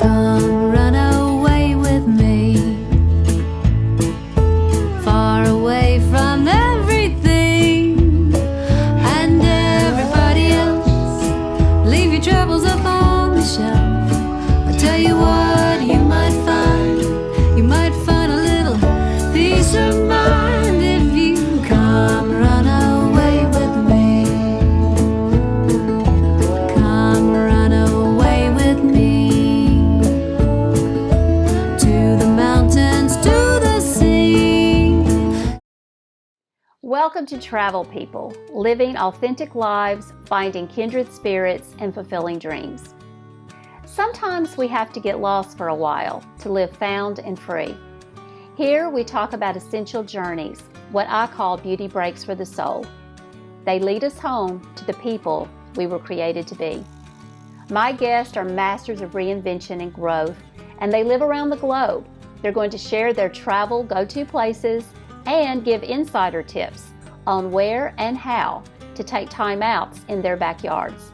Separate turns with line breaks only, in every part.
Come run away with me, far away from everything and everybody else. Leave your troubles up on the shelf. I'll tell you what you might find. You might find a little peace of mind if you come run away with me. Come run away with me to the mountains, to the sea.
Welcome to Travel People, living authentic lives, finding kindred spirits, and fulfilling dreams. Sometimes we have to get lost for a while to live found and free. Here we talk about essential journeys, what I call beauty breaks for the soul. They lead us home to the people we were created to be. My guests are masters of reinvention and growth, and they live around the globe. They're going to share their travel go-to places and give insider tips on where and how to take timeouts in their backyards.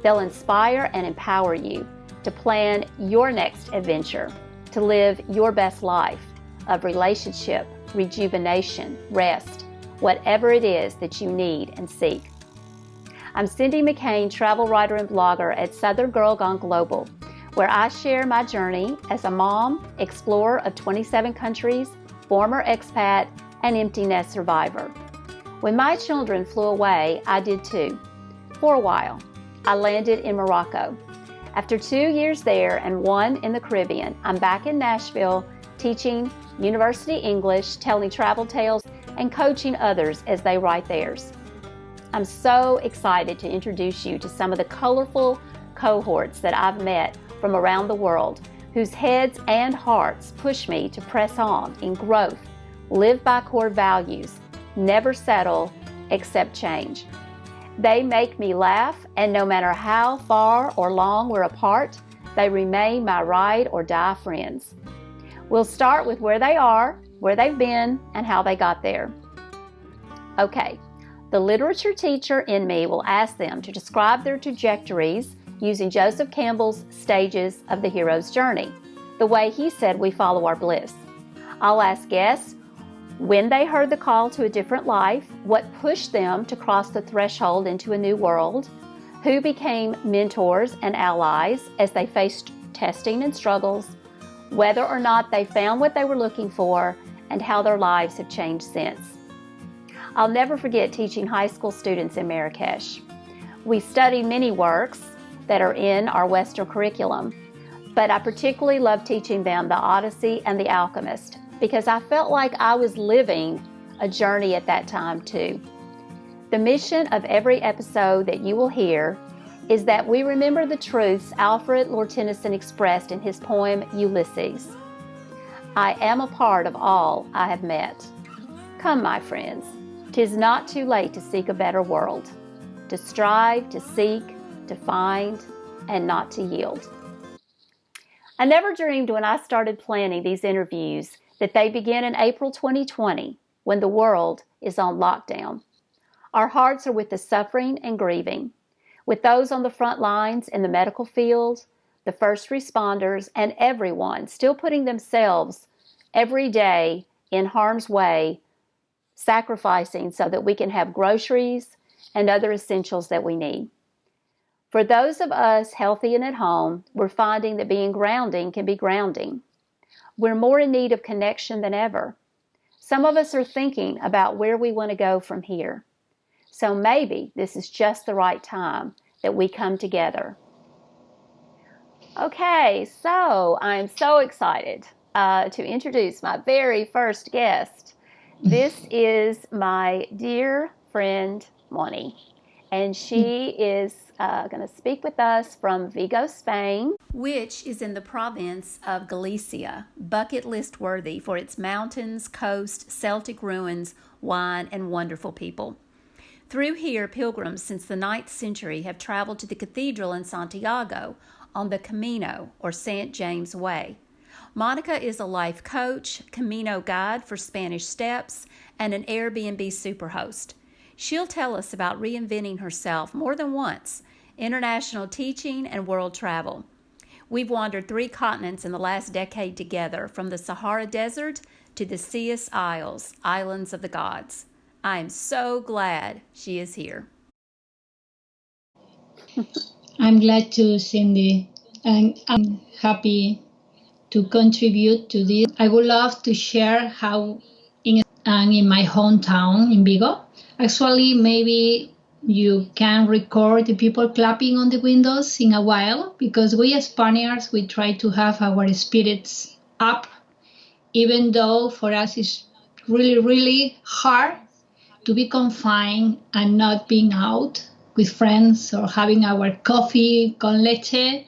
They'll inspire and empower you to plan your next adventure, to live your best life of relationship, rejuvenation, rest, whatever it is that you need and seek. I'm Cindy McCain, travel writer and blogger at Southern Girl Gone Global, where I share my journey as a mom, explorer of 27 countries, former expat, and empty nest survivor. When my children flew away, I did too. For a while, I landed in Morocco. After 2 years there and 1 in the Caribbean, I'm back in Nashville teaching university English, telling travel tales, and coaching others as they write theirs. I'm so excited to introduce you to some of the colorful cohorts that I've met from around the world, whose heads and hearts push me to press on in growth, live by core values, never settle, accept change. They make me laugh, and no matter how far or long we're apart, they remain my ride or die friends. We'll start with where they are, where they've been, and how they got there. Okay, the literature teacher in me will ask them to describe their trajectories using Joseph Campbell's stages of the hero's journey, the way he said we follow our bliss. I'll ask guests when they heard the call to a different life, what pushed them to cross the threshold into a new world, who became mentors and allies as they faced testing and struggles, whether or not they found what they were looking for, and how their lives have changed since. I'll never forget teaching high school students in Marrakesh. We studied many works that are in our Western curriculum, but I particularly love teaching them The Odyssey and The Alchemist, because I felt like I was living a journey at that time too. The mission of every episode that you will hear is that we remember the truths Alfred Lord Tennyson expressed in his poem Ulysses. I am a part of all I have met. Come, my friends, 'tis not too late to seek a better world, to strive, to seek, to find, and not to yield. I never dreamed when I started planning these interviews that they begin in April 2020, when the world is on lockdown. Our hearts are with the suffering and grieving, with those on the front lines in the medical field, the first responders, and everyone still putting themselves every day in harm's way, sacrificing so that we can have groceries and other essentials that we need. For those of us healthy and at home, we're finding that being grounding can be grounding. We're more in need of connection than ever. Some of us are thinking about where we want to go from here. So maybe this is just the right time that we come together. Okay, so I'm so excited to introduce my very first guest. This is my dear friend, Moni, and she is going to speak with us from Vigo, Spain, which is in the province of Galicia, bucket list worthy for its mountains, coast, Celtic ruins, wine, and wonderful people. Through here, pilgrims since the 9th century have traveled to the Cathedral in Santiago on the Camino, or St. James' Way. Monica is a life coach, CaminoGuide for Spanish steps, and an Airbnb Super Host. She'll tell us about reinventing herself more than once, international teaching, and world travel. We've wandered 3 continents in the last decade together, from the Sahara Desert to the Cies Isles, islands of the gods. I am so glad she is here.
I'm glad to, Cindy, and I'm happy to contribute to this. I would love to share how in my hometown in Vigo, actually maybe you can record the people clapping on the windows in a while, because we as Spaniards, we try to have our spirits up, even though for us it's really, really hard to be confined and not being out with friends or having our coffee con leche,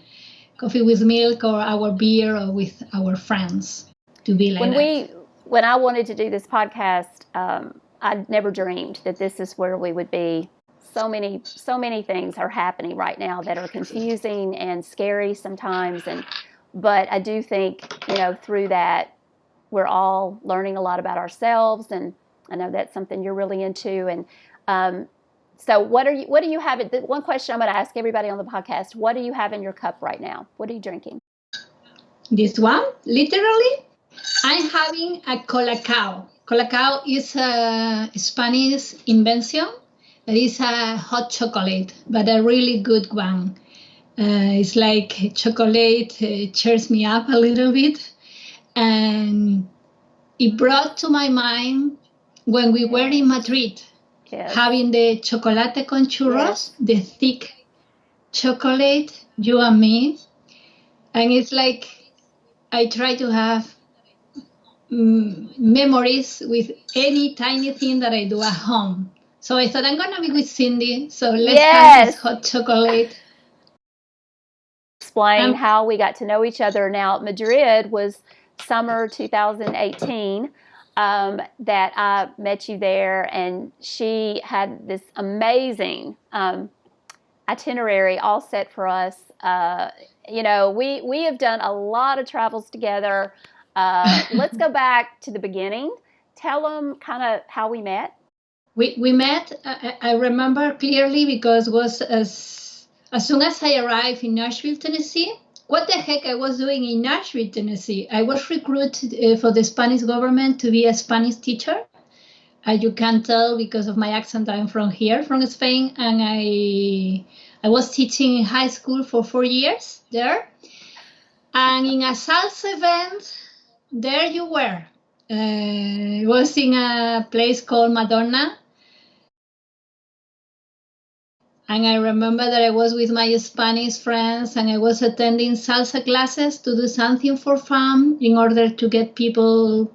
coffee with milk, or our beer, or with our friends, to be like
When I wanted to do this podcast, I never dreamed that this is where we would be. So many things are happening right now that are confusing and scary sometimes, but I do think, through that, we're all learning a lot about ourselves, and I know that's something you're really into. And so what do you have? One question I'm going to ask everybody on the podcast: what do you have in your cup right now? What are you drinking?
This one, literally, I'm having a colacao. Colacao is a Spanish invention. That is a hot chocolate, but a really good one. It's like chocolate cheers me up a little bit. And it brought to my mind when we were in Madrid, having the chocolate con churros, the thick chocolate, you and me. And it's like I try to have memories with any tiny thing that I do at home. So I thought I'm going to be with Cindy, so let's have this hot chocolate.
Explain how we got to know each other. Now, Madrid was summer 2018 that I met you there, and she had this amazing itinerary all set for us. We have done a lot of travels together. Let's go back to the beginning. Tell them kind of how we met.
We met, I remember clearly, because it was as soon as I arrived in Nashville, Tennessee. What the heck I was doing in Nashville, Tennessee? I was recruited for the Spanish government to be a Spanish teacher. You can tell because of my accent, I'm from here, from Spain, and I was teaching in high school for 4 years there. And in a salsa event, there you were. It was in a place called Madonna. And I remember that I was with my Spanish friends, and I was attending salsa classes to do something for fun in order to get people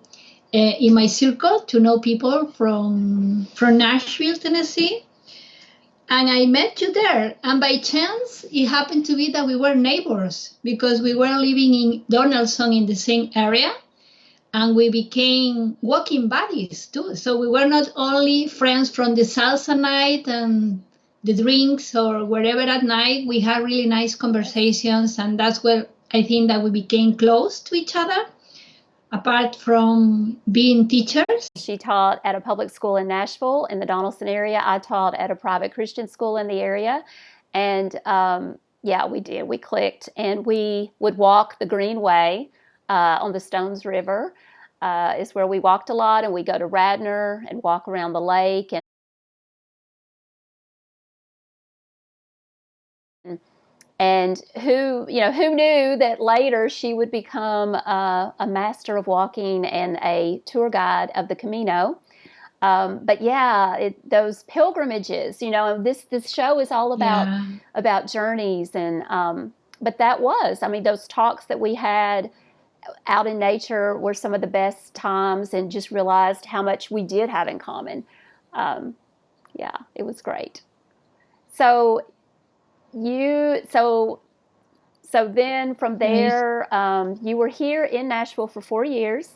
in my circle, to know people from Nashville, Tennessee. And I met you there. And by chance, it happened to be that we were neighbors, because we were living in Donaldson in the same area. And we became walking buddies too. So we were not only friends from the salsa night and the drinks or wherever at night. We had really nice conversations, and that's where I think that we became close to each other, apart from being teachers.
She taught at a public school in Nashville in the Donaldson area. I taught at a private Christian school in the area. And we did. We clicked, and we would walk the Greenway on the Stones River is where we walked a lot, and we go to Radnor and walk around the lake. And who knew that later she would become a master of walking and a tour guide of the Camino. Those pilgrimages, this show is all about journeys. And but that was, those talks that we had out in nature were some of the best times, and just realized how much we did have in common. It was great. So then from there, you were here in Nashville for 4 years.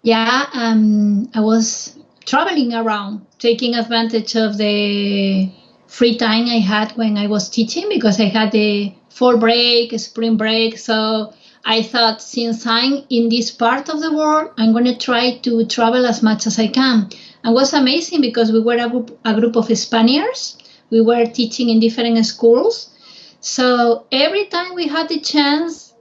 Yeah, I was traveling around, taking advantage of the free time I had when I was teaching, because I had the fall break, spring break. So I thought, since I'm in this part of the world, I'm going to try to travel as much as I can. And it was amazing, because we were a group of Spaniards. We were teaching in different schools. So every time we had the chance,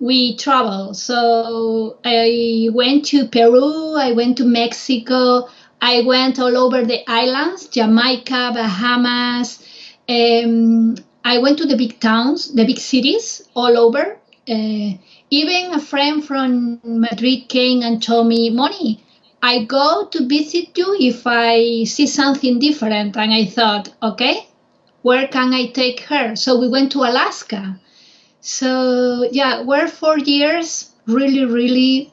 we travel. So I went to Peru, I went to Mexico, I went all over the islands, Jamaica, Bahamas. I went to the big towns, the big cities all over. Even a friend from Madrid came and told me, Moni, I go to visit you if I see something different. And I thought, okay, where can I take her? So we went to Alaska. So yeah, we're 4 years, really, really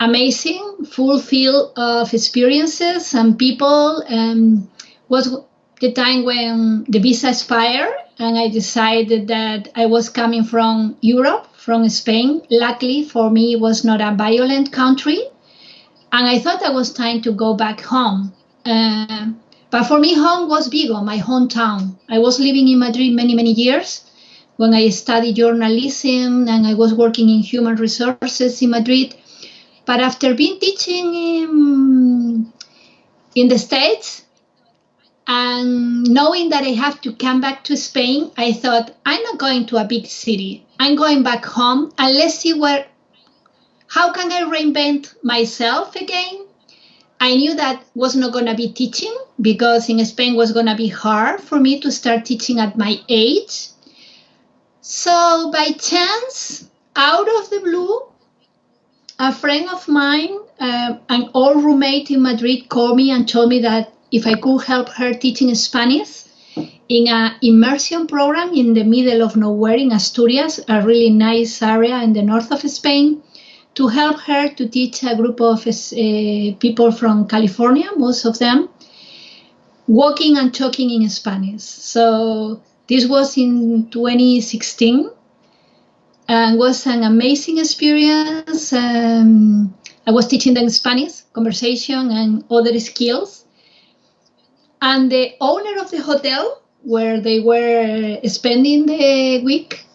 amazing, fulfilled of experiences and people. Was the time when the visa expired, and I decided that I was coming from Europe, from Spain. Luckily for me, it was not a violent country, and I thought it was time to go back home. But for me, home was Vigo, my hometown. I was living in Madrid many, many years when I studied journalism, and I was working in human resources in Madrid. But after being teaching in the States and knowing that I have to come back to Spain, I thought, I'm not going to a big city. I'm going back home, and let's see how can I reinvent myself again. I knew that was not going to be teaching, because in Spain was going to be hard for me to start teaching at my age. So by chance, out of the blue, a friend of mine, an old roommate in Madrid, called me and told me that if I could help her teaching Spanish in an immersion program in the middle of nowhere in Asturias, a really nice area in the north of Spain, to help her to teach a group of people from California, most of them, walking and talking in Spanish. So this was in 2016. And was an amazing experience. I was teaching them Spanish, conversation, and other skills. And the owner of the hotel where they were spending the week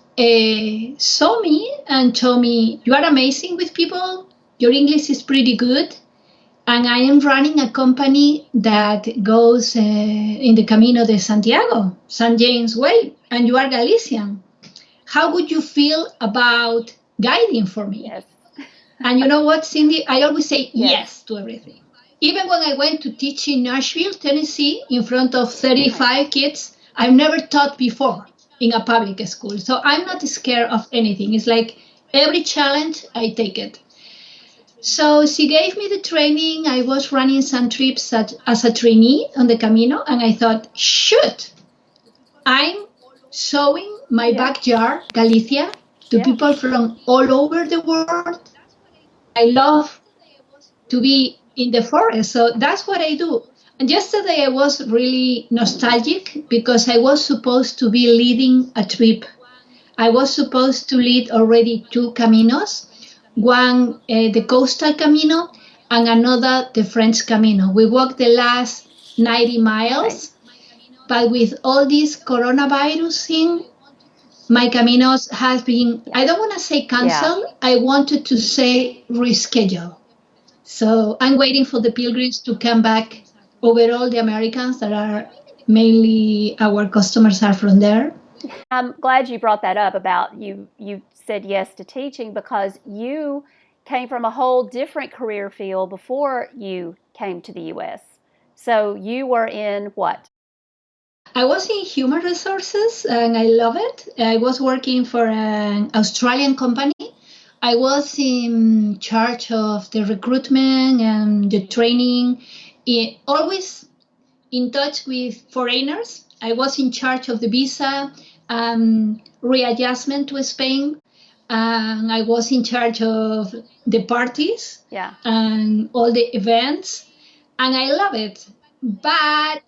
saw me and told me, you are amazing with people. Your English is pretty good. And I am running a company that goes in the Camino de Santiago, St. James' Way, and you are Galician. How would you feel about guiding for me?
Yes.
And you know what, Cindy? I always say yes to everything. Even when I went to teach in Nashville, Tennessee, in front of 35 kids, I've never taught before in a public school. So I'm not scared of anything. It's like every challenge, I take it. So she gave me the training. I was running some trips as a trainee on the Camino, and I thought, shoot, I'm showing my backyard, Galicia, to people from all over the world. I love to be in the forest, so that's what I do. And yesterday I was really nostalgic because I was supposed to be leading a trip. I was supposed to lead already 2 Caminos, one the coastal Camino and another the French Camino. We walked the last 90 miles, but with all this coronavirus thing, my Caminos has been, I don't want to say canceled, I wanted to say rescheduled. So I'm waiting for the Pilgrims to come back. Overall, the Americans that are mainly our customers are from there.
I'm glad you brought that up about you said yes to teaching, because you came from a whole different career field before you came to the U.S. So you were in what?
I was in human resources and I love it. I was working for an Australian company. I was in charge of the recruitment and the training, always in touch with foreigners. I was in charge of the visa readjustment to Spain. And I was in charge of the parties and all the events. And I love it. But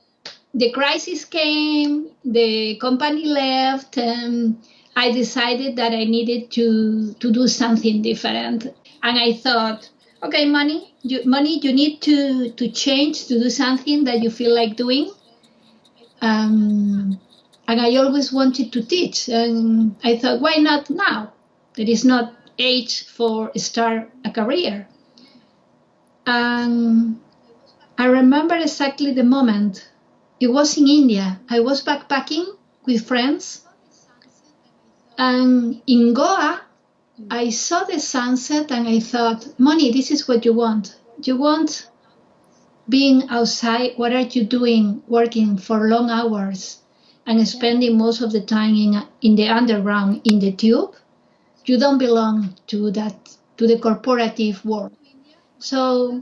the crisis came, the company left, and I decided that I needed to do something different. And I thought, okay, Moni, you need to change, to do something that you feel like doing. And I always wanted to teach. And I thought, why not now? There is not age for start a career. And I remember exactly the moment. It was in India. I was backpacking with friends. And in Goa, I saw the sunset and I thought, Moni, this is what you want. You want being outside. What are you doing working for long hours and spending most of the time in the underground, in the tube? You don't belong to that, to the corporative world. So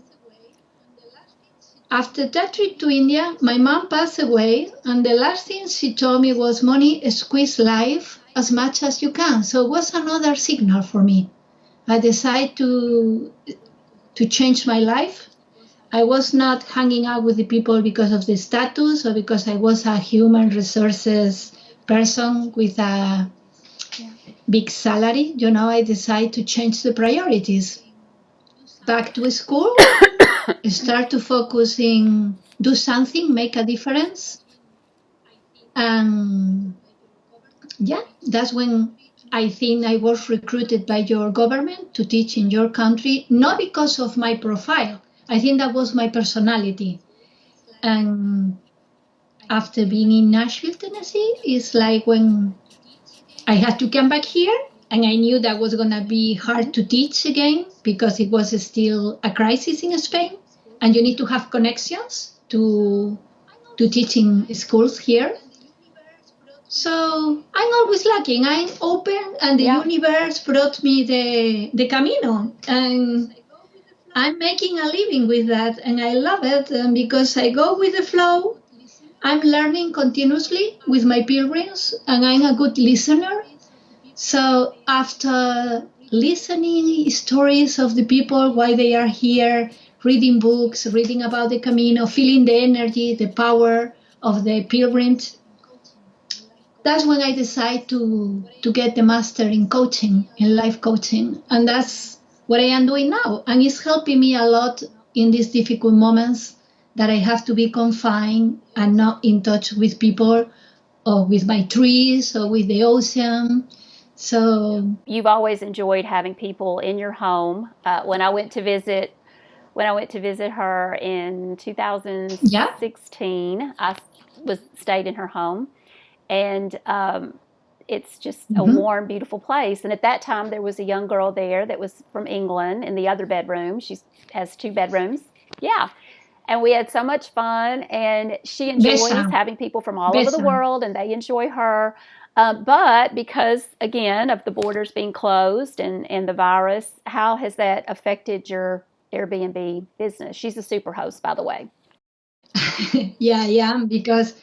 after that trip to India, my mom passed away, and the last thing she told me was, Moni, squeeze life as much as you can. So it was another signal for me. I decided to change my life. I was not hanging out with the people because of the status or because I was a human resources person with a big salary. I decided to change the priorities. Back to school, start to focus in do something, make a difference. And that's when I think I was recruited by your government to teach in your country, not because of my profile. I think that was my personality. And after being in Nashville, Tennessee, it's like when I had to come back here, and I knew that was going to be hard to teach again because it was still a crisis in Spain, and you need to have connections to teach in schools here. So I'm always lucky. I'm open, and the universe brought me the Camino, and I'm making a living with that, and I love it. And because I go with the flow, I'm learning continuously with my pilgrims, and I'm a good listener. So after listening stories of the people, why they are here, reading books, reading about the Camino, feeling the energy, the power of the pilgrims, that's when I decide to get the master in coaching, in life coaching. And that's what I am doing now. And it's helping me a lot in these difficult moments that I have to be confined and not in touch with people or with my trees or with the ocean. So
you've always enjoyed having people in your home. When I went to visit her in 2016, I stayed in her home, and it's just a warm, beautiful place. And at that time, there was a young girl there that was from England in the other bedroom. She has 2 bedrooms. Yeah. And we had so much fun, and she enjoys having people from all over the world, and they enjoy her. But because, again, of the borders being closed and the virus, how has that affected your Airbnb business? She's a super host, by the way.
Yeah, because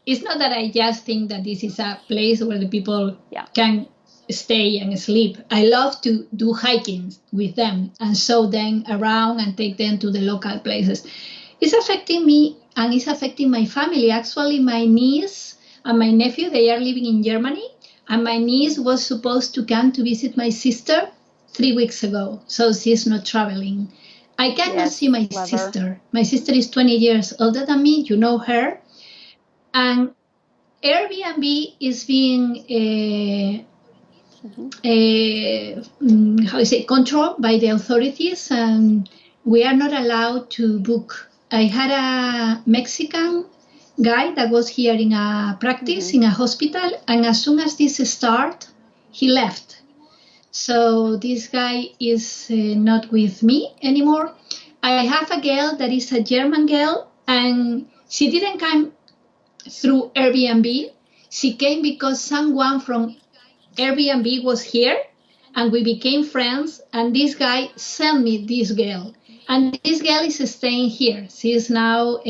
it's not that I just think that this is a place where the people can stay and sleep. I love to do hiking with them and show them around and take them to the local places. It's affecting me, and it's affecting my family. Actually, my niece and my nephew, they are living in Germany, and my niece was supposed to come to visit my sister 3 weeks ago, so she's not traveling. I cannot see my sister. Her. My sister is 20 years older than me. You know her. And Airbnb is being controlled by the authorities, and we are not allowed to book. I had a Mexican guy that was here in a practice in a hospital, and as soon as this started, he left. So this guy is not with me anymore. I have a girl that is a German girl, and she didn't come through Airbnb. She came because someone from Airbnb was here, and we became friends, and this guy sent me this girl. And this girl is staying here. She is now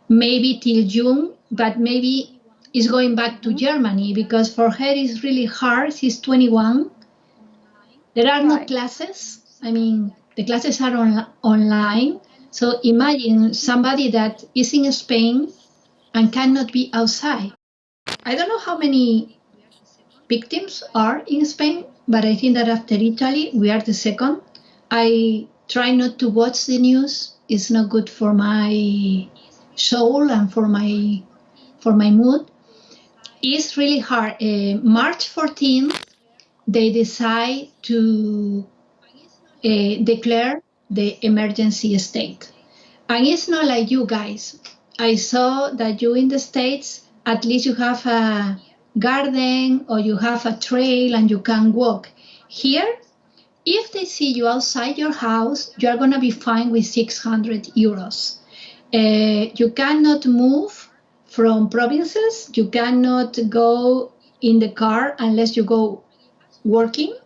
maybe till June, but maybe is going back to Germany because for her it's really hard. She's 21. There are no classes. I mean, the classes are online. So imagine somebody that is in Spain and cannot be outside. I don't know how many victims are in Spain, but I think that after Italy, we are the second. I try not to watch the news. It's not good for my soul and for my mood. It's really hard. March 14th, they decide to declare the emergency state. And it's not like you guys. I saw that you in the States, at least you have a garden or you have a trail and you can walk. Here, if they see you outside your house, you are going to be fined with 600 euros. You cannot move from provinces. You cannot go in the car unless you go working.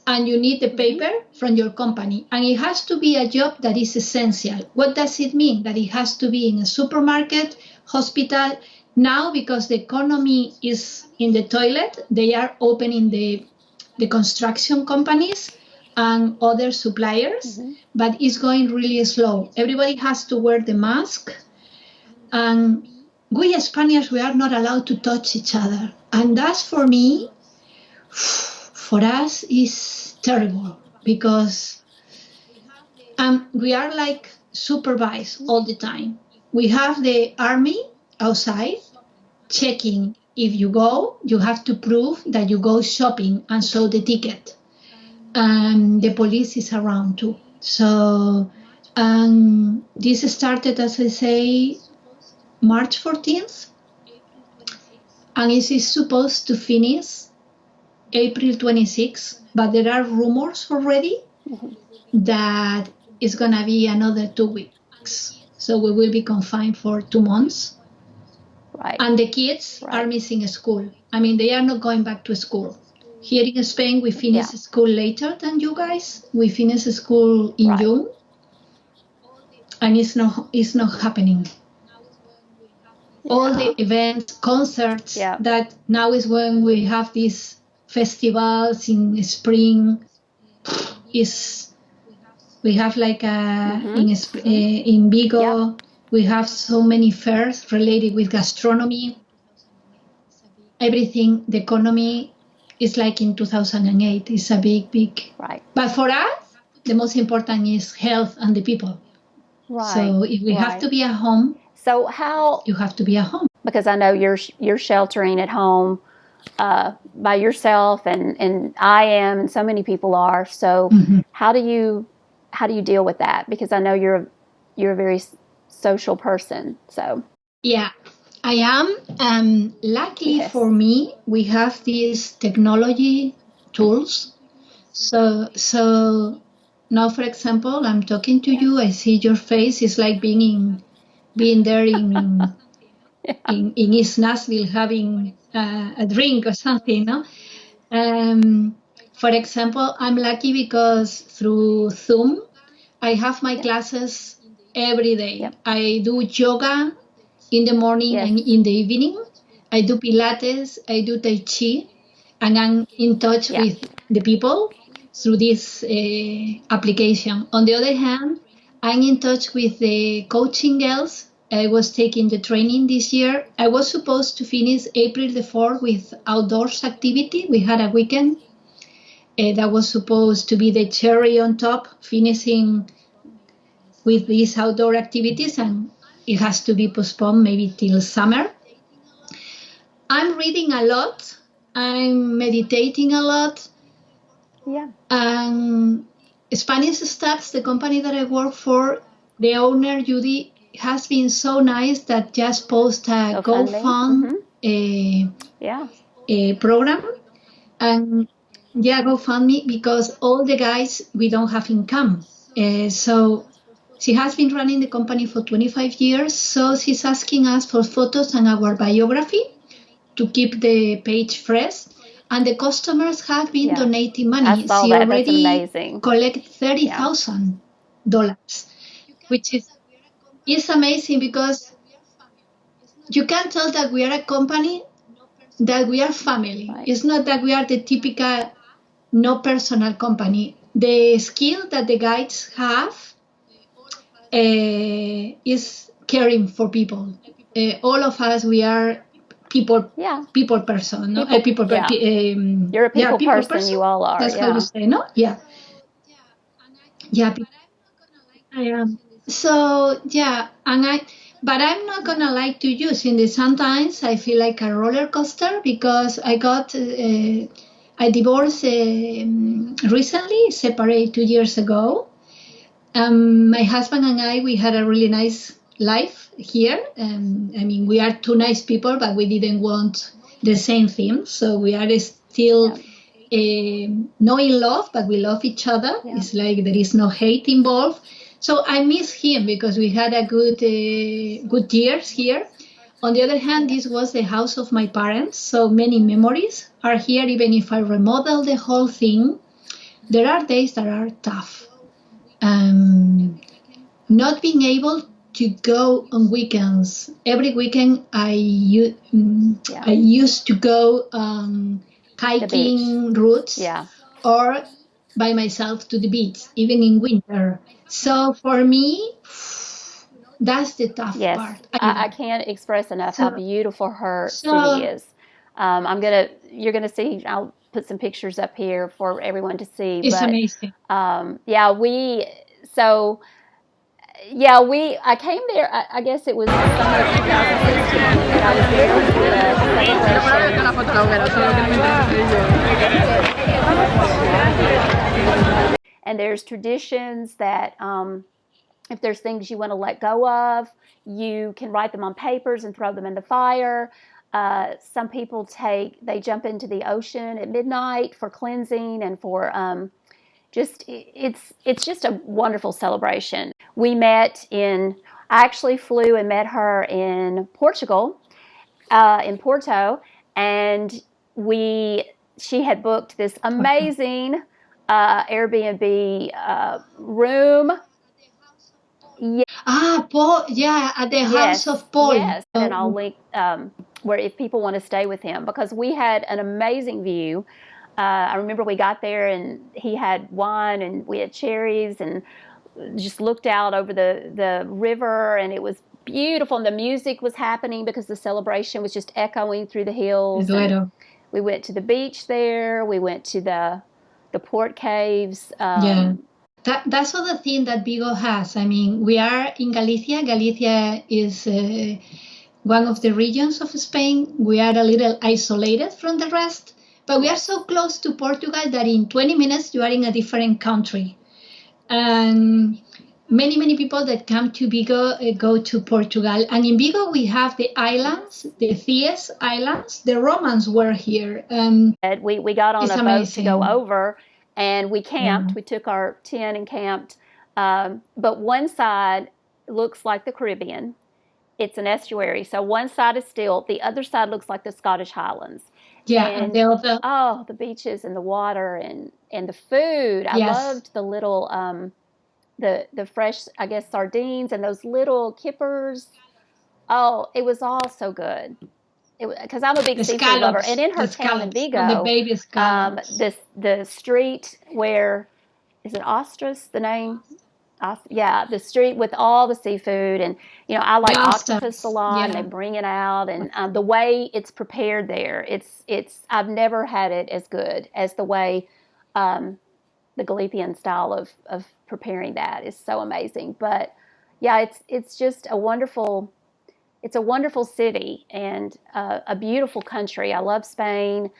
And you need the paper from your company. And it has to be a job that is essential. What does it mean? That it has to be in a supermarket, hospital. Now, because the economy is in the toilet, they are opening the construction companies and other suppliers, but it's going really slow. Everybody has to wear the mask. And we Spaniards, we are not allowed to touch each other. And that's for me, for us, is terrible because we are like supervised all the time. We have the army outside checking. If you go, you have to prove that you go shopping and show the ticket. And the police is around too. So this started, as I say, March 14th, and it is supposed to finish April 26th, but there are rumors already that it's going to be another 2 weeks. So we will be confined for 2 months.
Right.
And the kids are missing school. I mean, they are not going back to school. Here in Spain, we finish school later than you guys. We finish school in June. And it's not happening. All the events, concerts, that now is when we have these festivals in spring. We have like in Vigo, we have so many fairs related with gastronomy. Everything, the economy is like in 2008. It's a big.
Right.
But for us, the most important is health and the people.
Right.
So if we have to be at home,
so how
you have to be at home.
Because I know you're sheltering at home by yourself, and I am, and so many people are. So how do you deal with that? Because I know you're a very social person. So
yeah, I am. Luckily for me, we have these technology tools. So now, for example, I'm talking to you. I see your face. It's like being there in East Nashville having a drink or something, no? For example, I'm lucky because through Zoom, I have my classes every day. I do yoga in the morning and in the evening. I do Pilates, I do Tai Chi, and I'm in touch with the people through this application. On the other hand, I'm in touch with the coaching girls. I was taking the training this year. I was supposed to finish April the 4th with outdoors activity. We had a weekend that was supposed to be the cherry on top, finishing with these outdoor activities, and it has to be postponed maybe till summer. I'm reading a lot. I'm meditating a lot.
Yeah.
And Spanish Steps, the company that I work for, the owner, Judy, has been so nice that just post a GoFund program. And GoFundMe, because all the guys, we don't have income. So she has been running the company for 25 years. So she's asking us for photos and our biography to keep the page fresh. And the customers have been donating money. She already collected $30,000, which is amazing because you can tell that we are a company, that we are family. Right. It's not that we are the typical no personal company. The skill that the guides have is caring for people. All of us, we are people person. No?
You're a people person. You all are.
That's how you say, no? Yeah. I am. So but I'm not gonna lie to you, Cindy. Sometimes I feel like a roller coaster because I got I divorced recently, separated 2 years ago. My husband and I, we had a really nice life here. I mean, we are two nice people, but we didn't want the same thing. So we are still not in love, but we love each other.
Yeah.
It's like there is no hate involved. So I miss him because we had a good years here. On the other hand, this was the house of my parents, so many memories are here. Even if I remodel the whole thing, there are days that are tough. Not being able to go on weekends. Every weekend I used to go hiking routes or by myself to the beach, even in winter. So for me, that's the tough part.
I can't express enough how beautiful her city is. You're gonna see. I'll put some pictures up here for everyone to see.
It's amazing.
I came there. I guess it was summer 2016, and I was there for the celebration. And there's traditions that if there's things you want to let go of, you can write them on papers and throw them in the fire. Some people they jump into the ocean at midnight for cleansing and for it's just a wonderful celebration. I actually flew and met her in Portugal, in Porto, and she had booked this amazing Airbnb room.
At the house of Paul.
Yes, and I'll link where if people want to stay with him, because we had an amazing view. I remember we got there and he had wine and we had cherries and just looked out over the river, and it was beautiful, and the music was happening because the celebration was just echoing through the hills. We went to the beach there. We went to the port caves.
That's all the thing that Vigo has. I mean, we are in Galicia. Galicia is one of the regions of Spain. We are a little isolated from the rest, but we are so close to Portugal that in 20 minutes you are in a different country. And many people that come to Vigo go to Portugal. And in Vigo we have the islands, the CiesIslands. The Romans were here.
We got on a boat to go over, and we camped. We took our tent and camped. But one side looks like the Caribbean. It's an estuary. So one side is still, the other side looks like the Scottish Highlands. And the beaches and the water and the food. I loved the little, the fresh, I guess, sardines and those little kippers. Oh, it was all so good. Because I'm a big seafood lover. And in her town in Vigo,
the baby scallops.
The street where, is it Ostras, the name? The street with all the seafood, and I like octopus a lot, and they bring it out, and the way it's prepared there, I've never had it as good as the way the Galician style of preparing that is so amazing. But it's just a wonderful city and a beautiful country. I love Spain.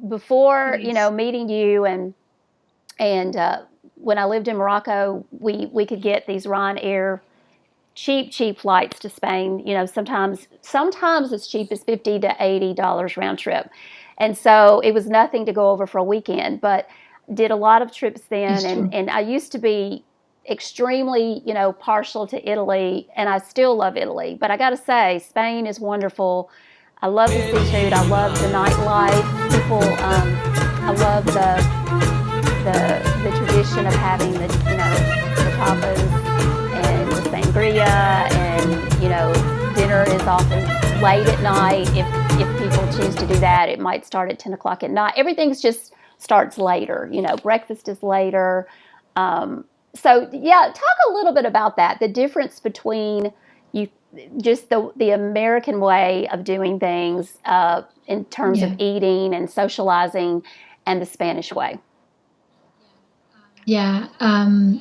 Before meeting you and when I lived in Morocco, we could get these Ryanair cheap flights to Spain. Sometimes as cheap as $50 to $80 round trip, and so it was nothing to go over for a weekend. But did a lot of trips then, and I used to be extremely partial to Italy, and I still love Italy. But I got to say, Spain is wonderful. I love the seafood. I love the nightlife. I love the tradition of having the tapas and the sangria, and dinner is often late at night. If people choose to do that, it might start at 10 o'clock at night. Everything's just starts later. Breakfast is later. So talk a little bit about that. The difference between just the American way of doing things in terms of eating and socializing, and the Spanish way.
I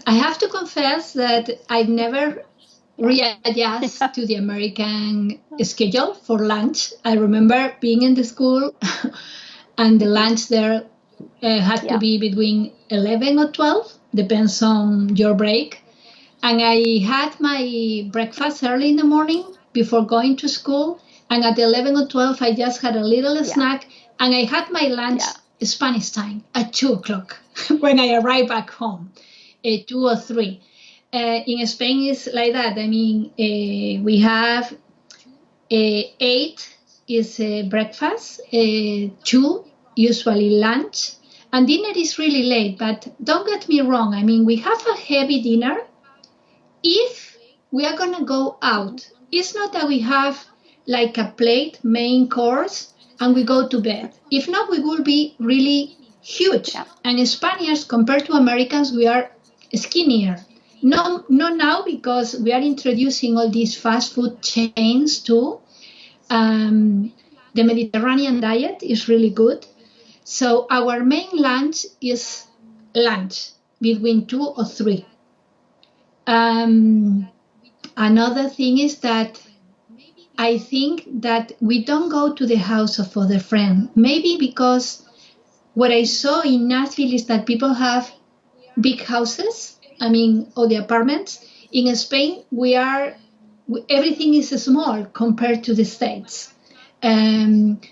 have to confess that I never readjust to the American schedule for lunch. I remember being in the school and the lunch there had to be between 11 or 12, depends on your break. And I had my breakfast early in the morning before going to school. And at 11 or 12, I just had a little snack. And I had my lunch Spanish time at 2 o'clock when I arrive back home, 2 or 3. In Spain, it's like that. I mean, we have 8 is breakfast, 2 usually lunch, and dinner is really late. But don't get me wrong. I mean, we have a heavy dinner if we are gonna go out. It's not that we have like a plate main course and we go to bed. If not, we will be really huge.
Yeah.
And Spaniards, compared to Americans, we are skinnier. No, not now, because we are introducing all these fast food chains too. The Mediterranean diet is really good. So our main lunch is lunch between 2 or 3. Another thing is that I think that we don't go to the house of other friends. Maybe because what I saw in Nashville is that people have big houses. I mean, or the apartments. In Spain, everything is small compared to the States.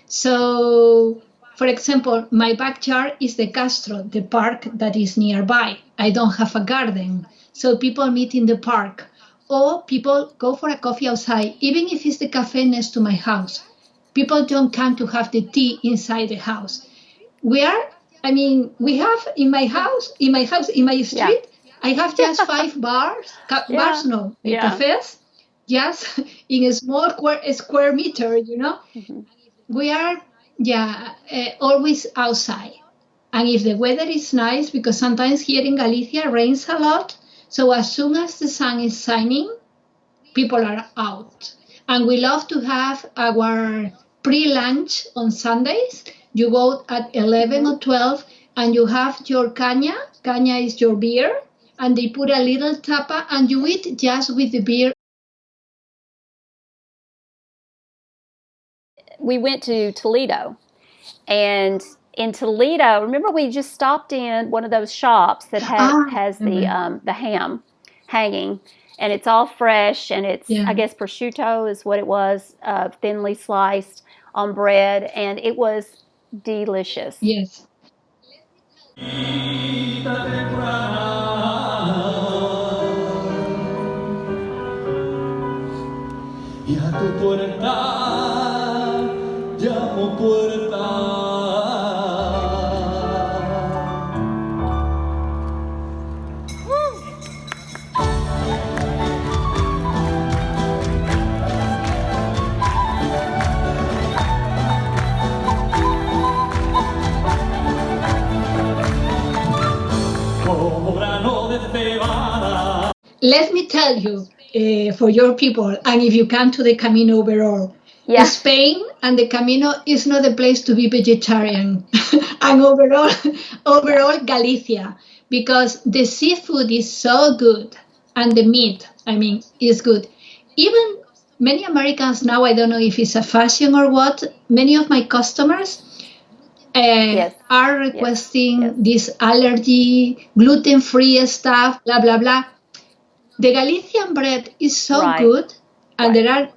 So, for example, my backyard is the Castro, the park that is nearby. I don't have a garden. So people meet in the park, or people go for a coffee outside, even if it's the cafe next to my house. People don't come to have the tea inside the house. We have in my street, I have just 5 bars, cafes, just in a small square meter,
Mm-hmm.
We are, always outside. And if the weather is nice, because sometimes here in Galicia rains a lot, so as soon as the sun is shining, people are out. And we love to have our pre-lunch on Sundays. You go at 11 or 12 and you have your caña. Caña is your beer. And they put a little tapa and you eat just with the beer.
We went to Toledo, and in Toledo, remember we just stopped in one of those shops that has the ham hanging, and it's all fresh, and it's I guess prosciutto is what it was, thinly sliced on bread, and it was delicious.
Yes.
Y a tu puerta llamo puerta. Como grano de cebada.
Let me tell you, for your people, and if you come to the Camino overall, Spain and the Camino is not a place to be vegetarian. And overall Galicia, because the seafood is so good and the meat, is good. Even many Americans now, I don't know if it's a fashion or what, many of my customers are requesting this allergy, gluten-free stuff, blah, blah, blah. The Galician bread is so good, and there are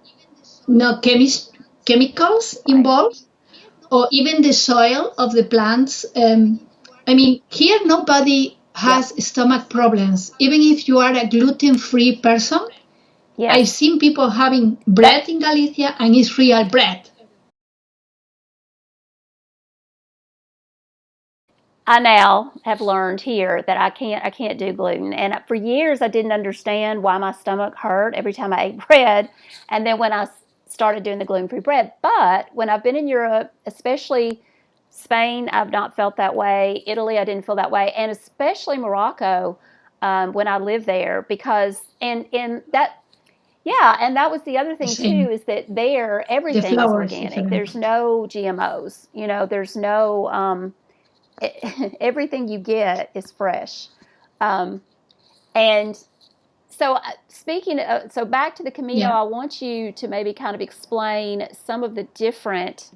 no chemicals involved, or even the soil of the plants. Here nobody has stomach problems, even if you are a gluten-free person. I've seen people having bread in Galicia, and it's real bread.
I now have learned here that I can't do gluten, and for years I didn't understand why my stomach hurt every time I ate bread, and then when I started doing the gluten-free bread. But when I've been in Europe, especially Spain, I've not felt that way. Italy, I didn't feel that way, and especially Morocco when I lived there, because and that. Yeah, and that was the other thing too, is that there everything is organic. There's no GMOs. There's no everything you get is fresh. And so so back to the Camino, I want you to maybe kind of explain some of the different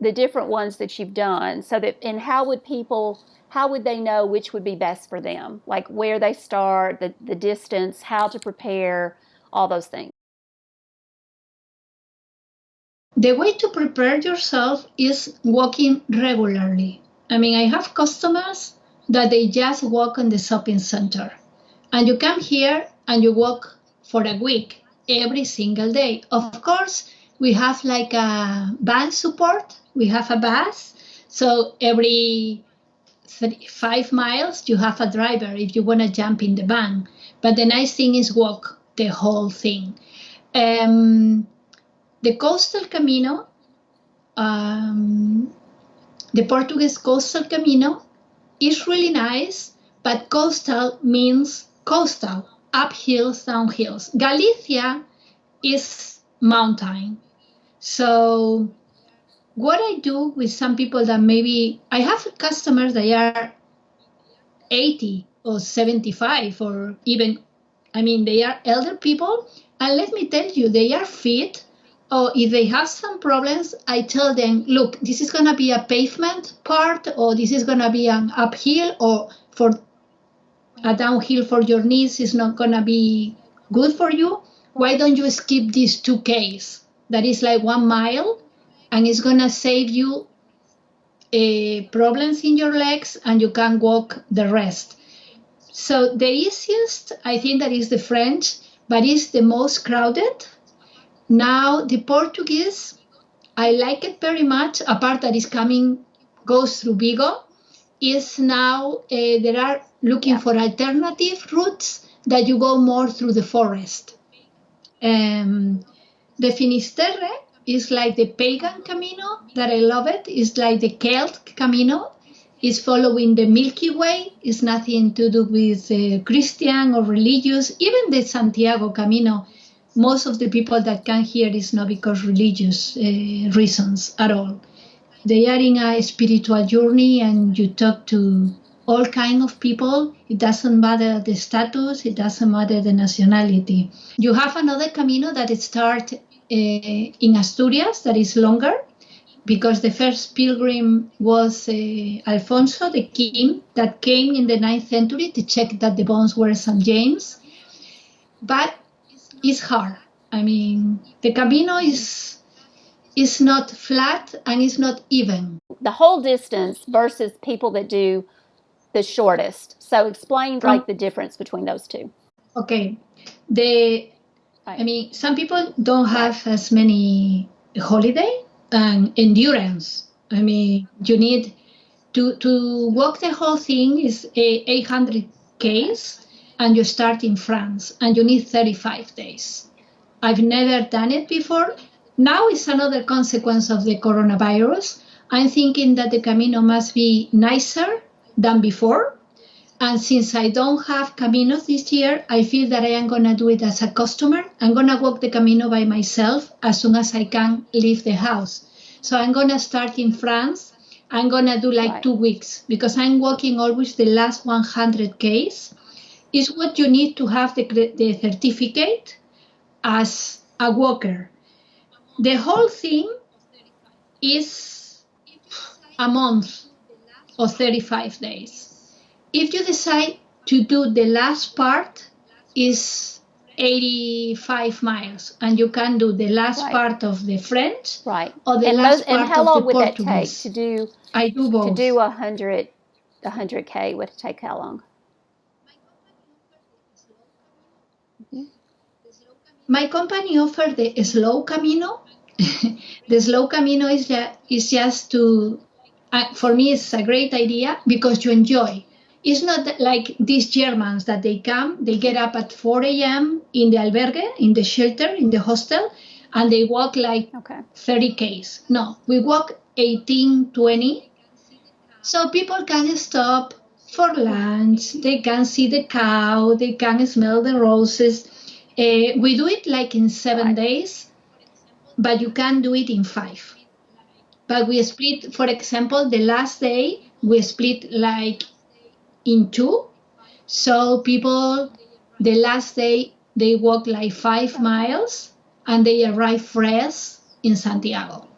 ones that you've done, so that, and how would they know which would be best for them? Like where they start, the distance, how to prepare, all those things.
The way to prepare yourself is walking regularly. I mean, I have customers that they just walk in the shopping center. And you come here and you walk for a week every single day. Of course, we have like a van support. We have a bus. So every 5 miles, you have a driver if you want to jump in the van. But the nice thing is walk the whole thing. The coastal Camino, the Portuguese coastal Camino is really nice, but coastal means coastal, up hills, down hills. Galicia is mountain. So what I do with some people that maybe, I have customers that are 80 or 75 or even, I mean, they are elder people. And let me tell you, they are fit. Or if they have some problems, I tell them, look, this is going to be a pavement part, or this is going to be an uphill, or for a downhill for your knees is not going to be good for you. Why don't you skip these 2Ks? That is like 1 mile, and it's going to save you problems in your legs, and you can walk the rest. So the easiest, I think, that is the French, but it's the most crowded. Now the Portuguese, I like it very much. A part that is coming, goes through Vigo, is now there are looking for alternative routes that you go more through the forest. The Finisterre is like the pagan Camino that I love it. It's like the Celtic Camino. It's following the Milky Way. It's nothing to do with Christian or religious. Even the Santiago Camino, most of the people that come here is not because religious reasons at all. They are in a spiritual journey, and you talk to all kinds of people. It doesn't matter the status. It doesn't matter the nationality. You have another Camino that starts in Asturias that is longer, because the first pilgrim was Alfonso, the king, that came in the 9th century to check that the bones were St. James. But it's hard. I mean, the Camino is not flat and it's not even.
The whole distance versus people that do the shortest. So explain like the difference between those two.
Okay. I mean, some people don't have as many holiday and endurance. I mean, you need to walk the whole thing is 800 Ks. And you start in France, and you need 35 days. I've never done it before. Now it's another consequence of the coronavirus. I'm thinking that the Camino must be nicer than before. And since I don't have Caminos this year, I feel that I am going to do it as a customer. I'm going to walk the Camino by myself as soon as I can leave the house. So I'm going to start in France. I'm going to do like 2 weeks, because I'm walking always the last 100 Ks. Is what you need to have the certificate as a walker. The whole thing is a month or 35 days. If you decide to do the last part, is 85 miles, and you can do the last part of the French, or the last part
and how
of
long
the
would
Portuguese.
that take to do?
I do both.
To do 100K would take how long?
My company offered the slow Camino. The slow Camino is just to, for me, it's a great idea because you enjoy. It's not like these Germans that they come, they get up at 4 a.m. in the albergue, in the shelter, in the hostel, and they walk like 30 Ks. No, we walk 18, 20. So people can stop for lunch, they can see the cow, they can smell the roses. We do it like in 7 days, but you can do it in 5. But we split, for example, the last day, we split like in 2. So people, the last day, they walk like 5 miles and they arrive fresh in Santiago.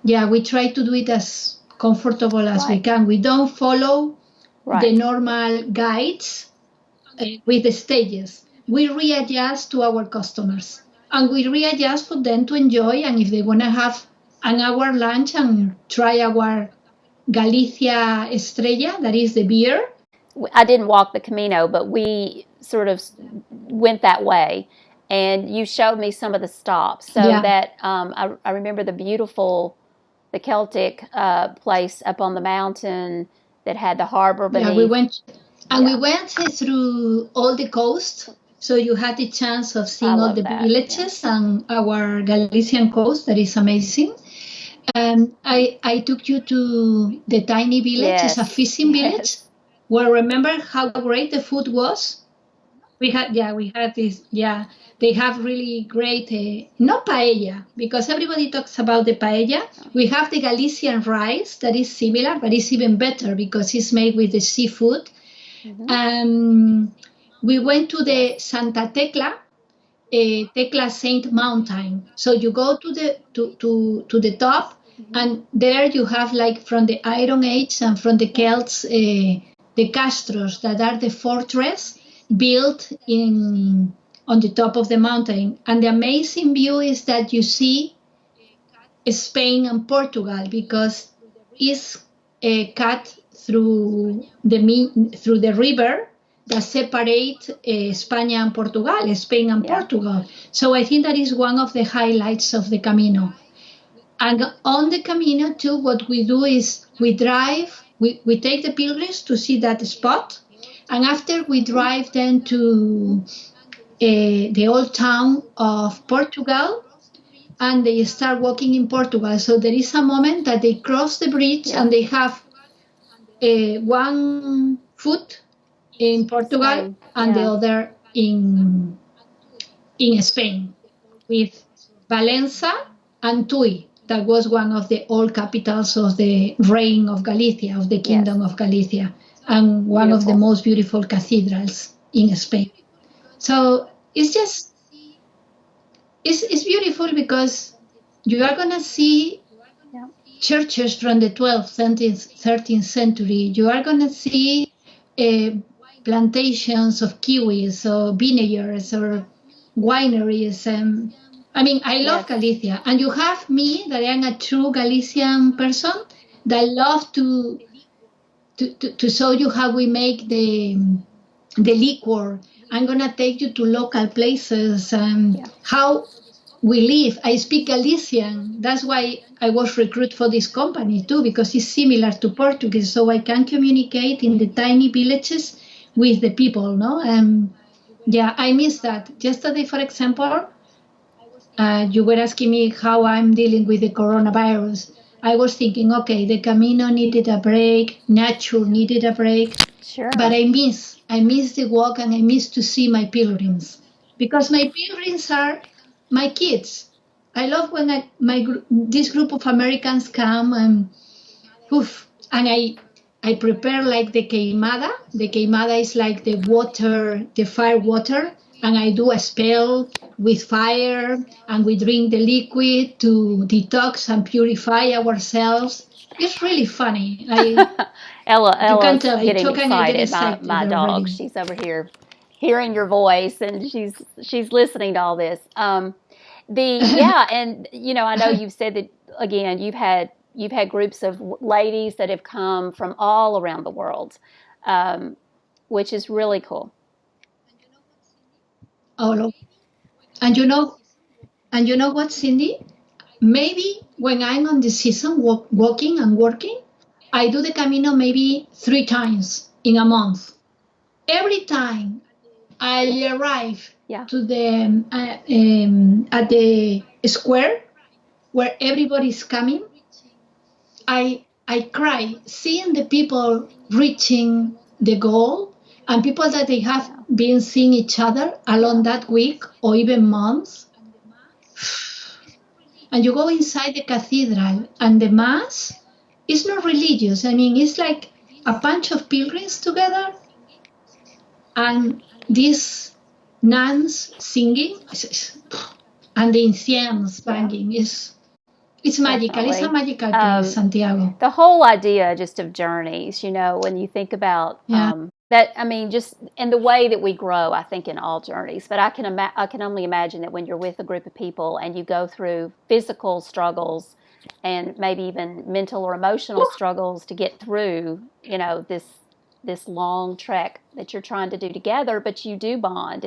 Yeah, we try to do it as comfortable as we can. We don't follow the normal guides with the stages. We readjust to our customers. and we readjust for them to enjoy. And if they want to have an hour lunch and try our Galicia Estrella, that is the beer.
I didn't walk the Camino, but we sort of went that way. And you showed me some of the stops. So that I remember the Celtic place up on the mountain that had the harbor beneath.
Yeah, we went through all the coast. So you had the chance of seeing all the villages and our Galician coast. That is amazing. I took you to the tiny village. It's a fishing village. Well, remember how great the food was? We had this, they have really great, not paella, because everybody talks about the paella. We have the Galician rice that is similar, but it's even better because it's made with the seafood. We went to the Santa Tecla Saint Mountain. So you go to the top, and there you have, like, from the Iron Age and from the Celts, the castros that are the fortress built on the top of the mountain. And the amazing view is that you see Spain and Portugal, because it's cut through the river that separate Spain and Portugal. So I think that is one of the highlights of the Camino. And on the Camino too, what we do is we drive. We take the pilgrims to see that spot, and after we drive then to the old town of Portugal, and they start walking in Portugal. So there is a moment that they cross the bridge and they have one foot in Portugal and the other in Spain, with Valencia and Tui. That was one of the old capitals of the reign of Galicia, of the kingdom of Galicia, and one of the most beautiful cathedrals in Spain. So it's beautiful because you are going to see churches from the 12th, 13th century. You are going to see plantations of kiwis or vineyards or wineries. I love Galicia. And you have me, that I am a true Galician person, that love to show you how we make the liquor. I'm going to take you to local places and how we live. I speak Galician. That's why I was recruited for this company too, because it's similar to Portuguese. So I can communicate in the tiny villages with the people, no? I miss that. Yesterday, for example, you were asking me how I'm dealing with the coronavirus. I was thinking, okay, the Camino needed a break, nature needed a break.
Sure.
But I miss the walk, and I miss to see my pilgrims, because my pilgrims are my kids. I love when this group of Americans come and I prepare like the queimada. The queimada is like the fire water, and I do a spell with fire, and we drink the liquid to detox and purify ourselves. It's really funny.
Ella's getting excited. My dog, already. She's over here hearing your voice, and she's listening to all this. And I know you've said that again. You've had groups of ladies that have come from all around the world, which is really cool.
And you know what, Cindy? Maybe when I'm on the season walking and working, I do the Camino maybe 3 times in a month. Every time I arrive to the at the square where everybody's coming, I cry seeing the people reaching the goal, and people that they have been seeing each other along that week or even months. And you go inside the cathedral, and the mass is not religious. It's like a bunch of pilgrims together, and these nuns singing, and the ancients banging. It's magical.
Definitely.
It's a magical place, Santiago.
The whole idea just of journeys, when you think about just in the way that we grow, I think, in all journeys. But I can only imagine that when you're with a group of people and you go through physical struggles and maybe even mental or emotional struggles to get through, this long trek that you're trying to do together, but you do bond.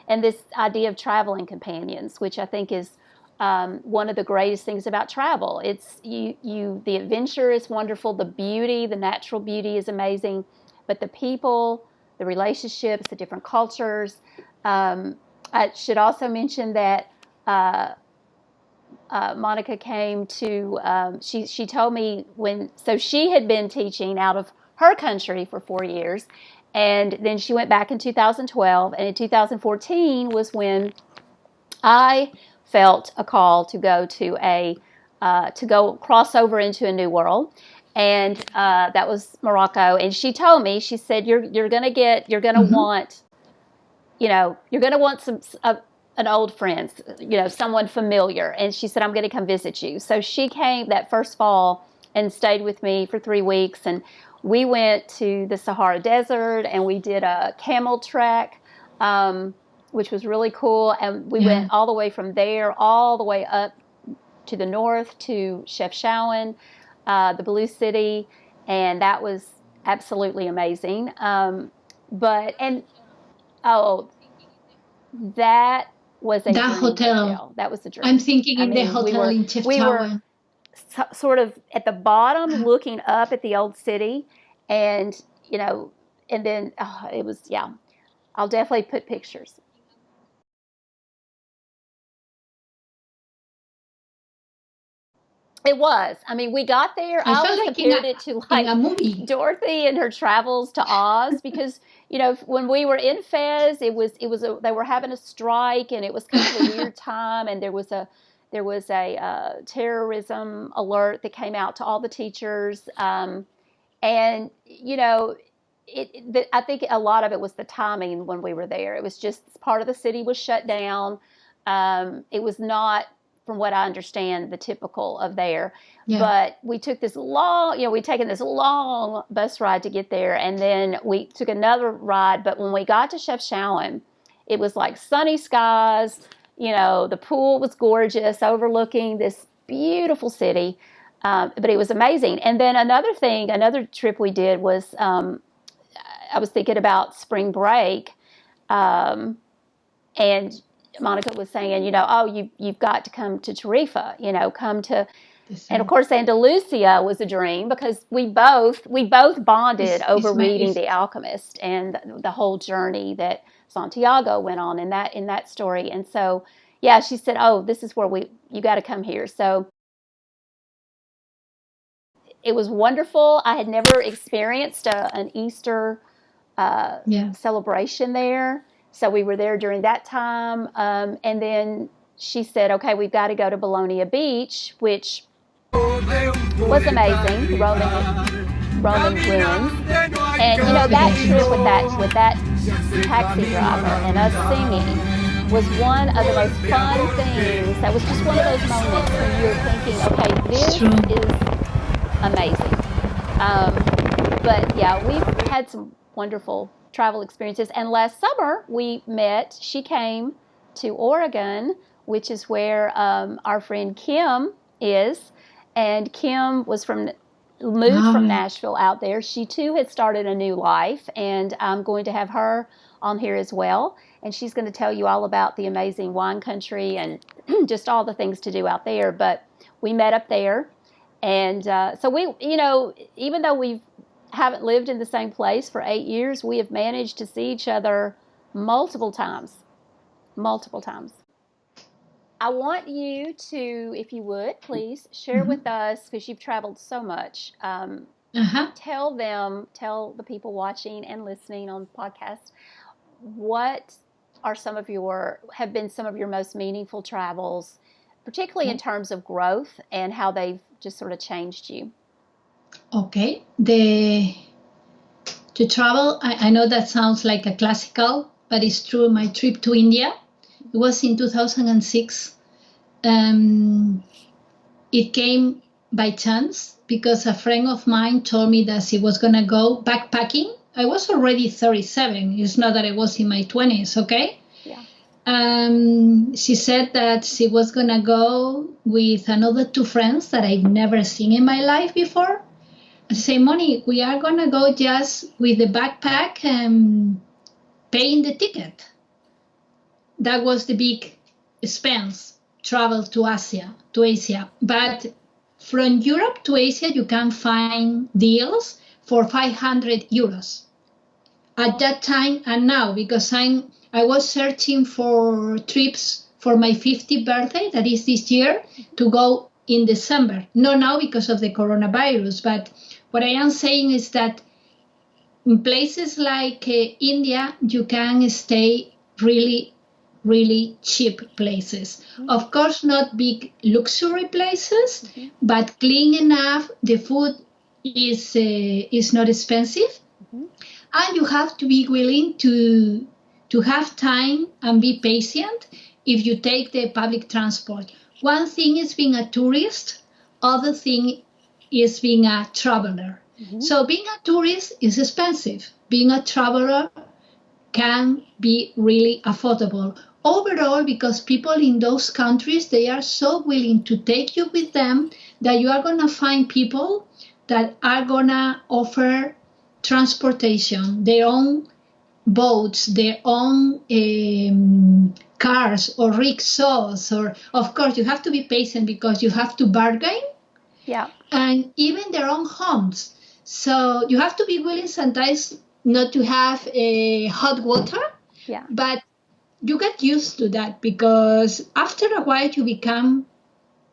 And this idea of traveling companions, which I think is one of the greatest things about travel. It's the adventure is wonderful, the natural beauty is amazing, but the people, the relationships, the different cultures. I should also mention that Monica came to, she told me so she had been teaching out of her country for 4 years, and then she went back in 2012, and in 2014 was when I felt a call to go to go cross over into a new world, and that was Morocco. And she told me, she said, you're going to want, you're going to want an old friend, someone familiar. And she said, I'm going to come visit you. So she came that first fall and stayed with me for 3 weeks. And we went to the Sahara Desert and we did a camel trek, which was really cool. And we went all the way from there, all the way up to the north to Chefchaouen, the Blue City. And that was absolutely amazing. That was a dream hotel. That was a dream.
I'm thinking in the hotel in Chefchaouen.
We were sort of at the bottom looking up at the old city, and and then it was, I'll definitely put pictures. It was. We got there. I always compared it to like
a movie.
Dorothy and her travels to Oz, because when we were in Fez, they were having a strike, and it was kind of a weird time, and there was a terrorism alert that came out to all the teachers, and I think a lot of it was the timing when we were there. It was just part of the city was shut down. It was not, from what I understand, the typical of there. Yeah. But we took this we'd taken this long bus ride to get there, and then we took another ride. But when we got to Chefchaouen, it was like sunny skies. The pool was gorgeous, overlooking this beautiful city. But it was amazing. And then another trip we did was, I was thinking about spring break, and Monica was saying, you've got to come to Tarifa, and of course Andalusia was a dream, because we both bonded over reading The Alchemist and the whole journey that Santiago went on in that story. And so, she said, this is where you got to come here. So it was wonderful. I had never experienced an Easter celebration there. So we were there during that time. And then she said, okay, we've got to go to Bologna Beach, which was amazing, Roman ruins. And, that trip with that taxi driver and us singing was one of the most fun things. That was just one of those moments when you're thinking, okay, this is amazing. But we've had some wonderful travel experiences. And last summer she came to Oregon, which is where our friend Kim is. And Kim moved from Nashville out there. She too had started a new life, and I'm going to have her on here as well. And she's going to tell you all about the amazing wine country and just all the things to do out there. But we met up there. And so we, even though we haven't lived in the same place for 8 years, we have managed to see each other multiple times. I want you to, if you would, please share with us, because you've traveled so much. Tell the people watching and listening on the podcast, what are have been some of your most meaningful travels, particularly in terms of growth, and how they've just sort of changed you.
Okay. To travel, I know that sounds like a classical, but it's true. My trip to India, it was in 2006. It came by chance because a friend of mine told me that she was going to go backpacking I was already 37. It's not that I was in my 20s, okay?
Yeah.
She said that she was going to go with another 2 friends that I've never seen in my life before. I say, Moni, we are going to go just with the backpack and paying the ticket. That was the big expense, travel to Asia. But from Europe to Asia, you can find deals for 500 euros at that time and now, because I was searching for trips for my 50th birthday, that is this year, to go in December. Not now because of the coronavirus, but what I am saying is that in places like India, you can stay really, really cheap places. Mm-hmm. Of course, not big luxury places, mm-hmm. but clean enough. The food is not expensive. Mm-hmm. And you have to be willing to have time and be patient if you take the public transport. One thing is being a tourist, other thing is being a traveler. Mm-hmm. So being a tourist is expensive. Being a traveler can be really affordable. Overall, because people in those countries, they are so willing to take you with them that you are going to find people that are going to offer transportation, their own boats, their own cars or rickshaws. Or, of course, you have to be patient because you have to bargain.
Yeah.
And even their own homes. So you have to be willing sometimes not to have hot water.
Yeah.
But you get used to that because after a while you become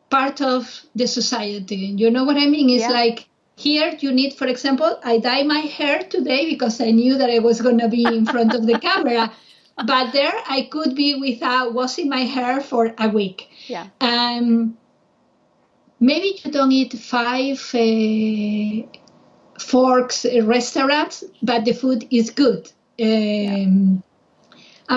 part of the society. You know what I mean? It's like here you need, for example, I dye my hair today because I knew that I was going to be in front of the camera. But there I could be without washing my hair for a week.
Yeah.
Maybe you don't eat 5 forks restaurants, but the food is good. And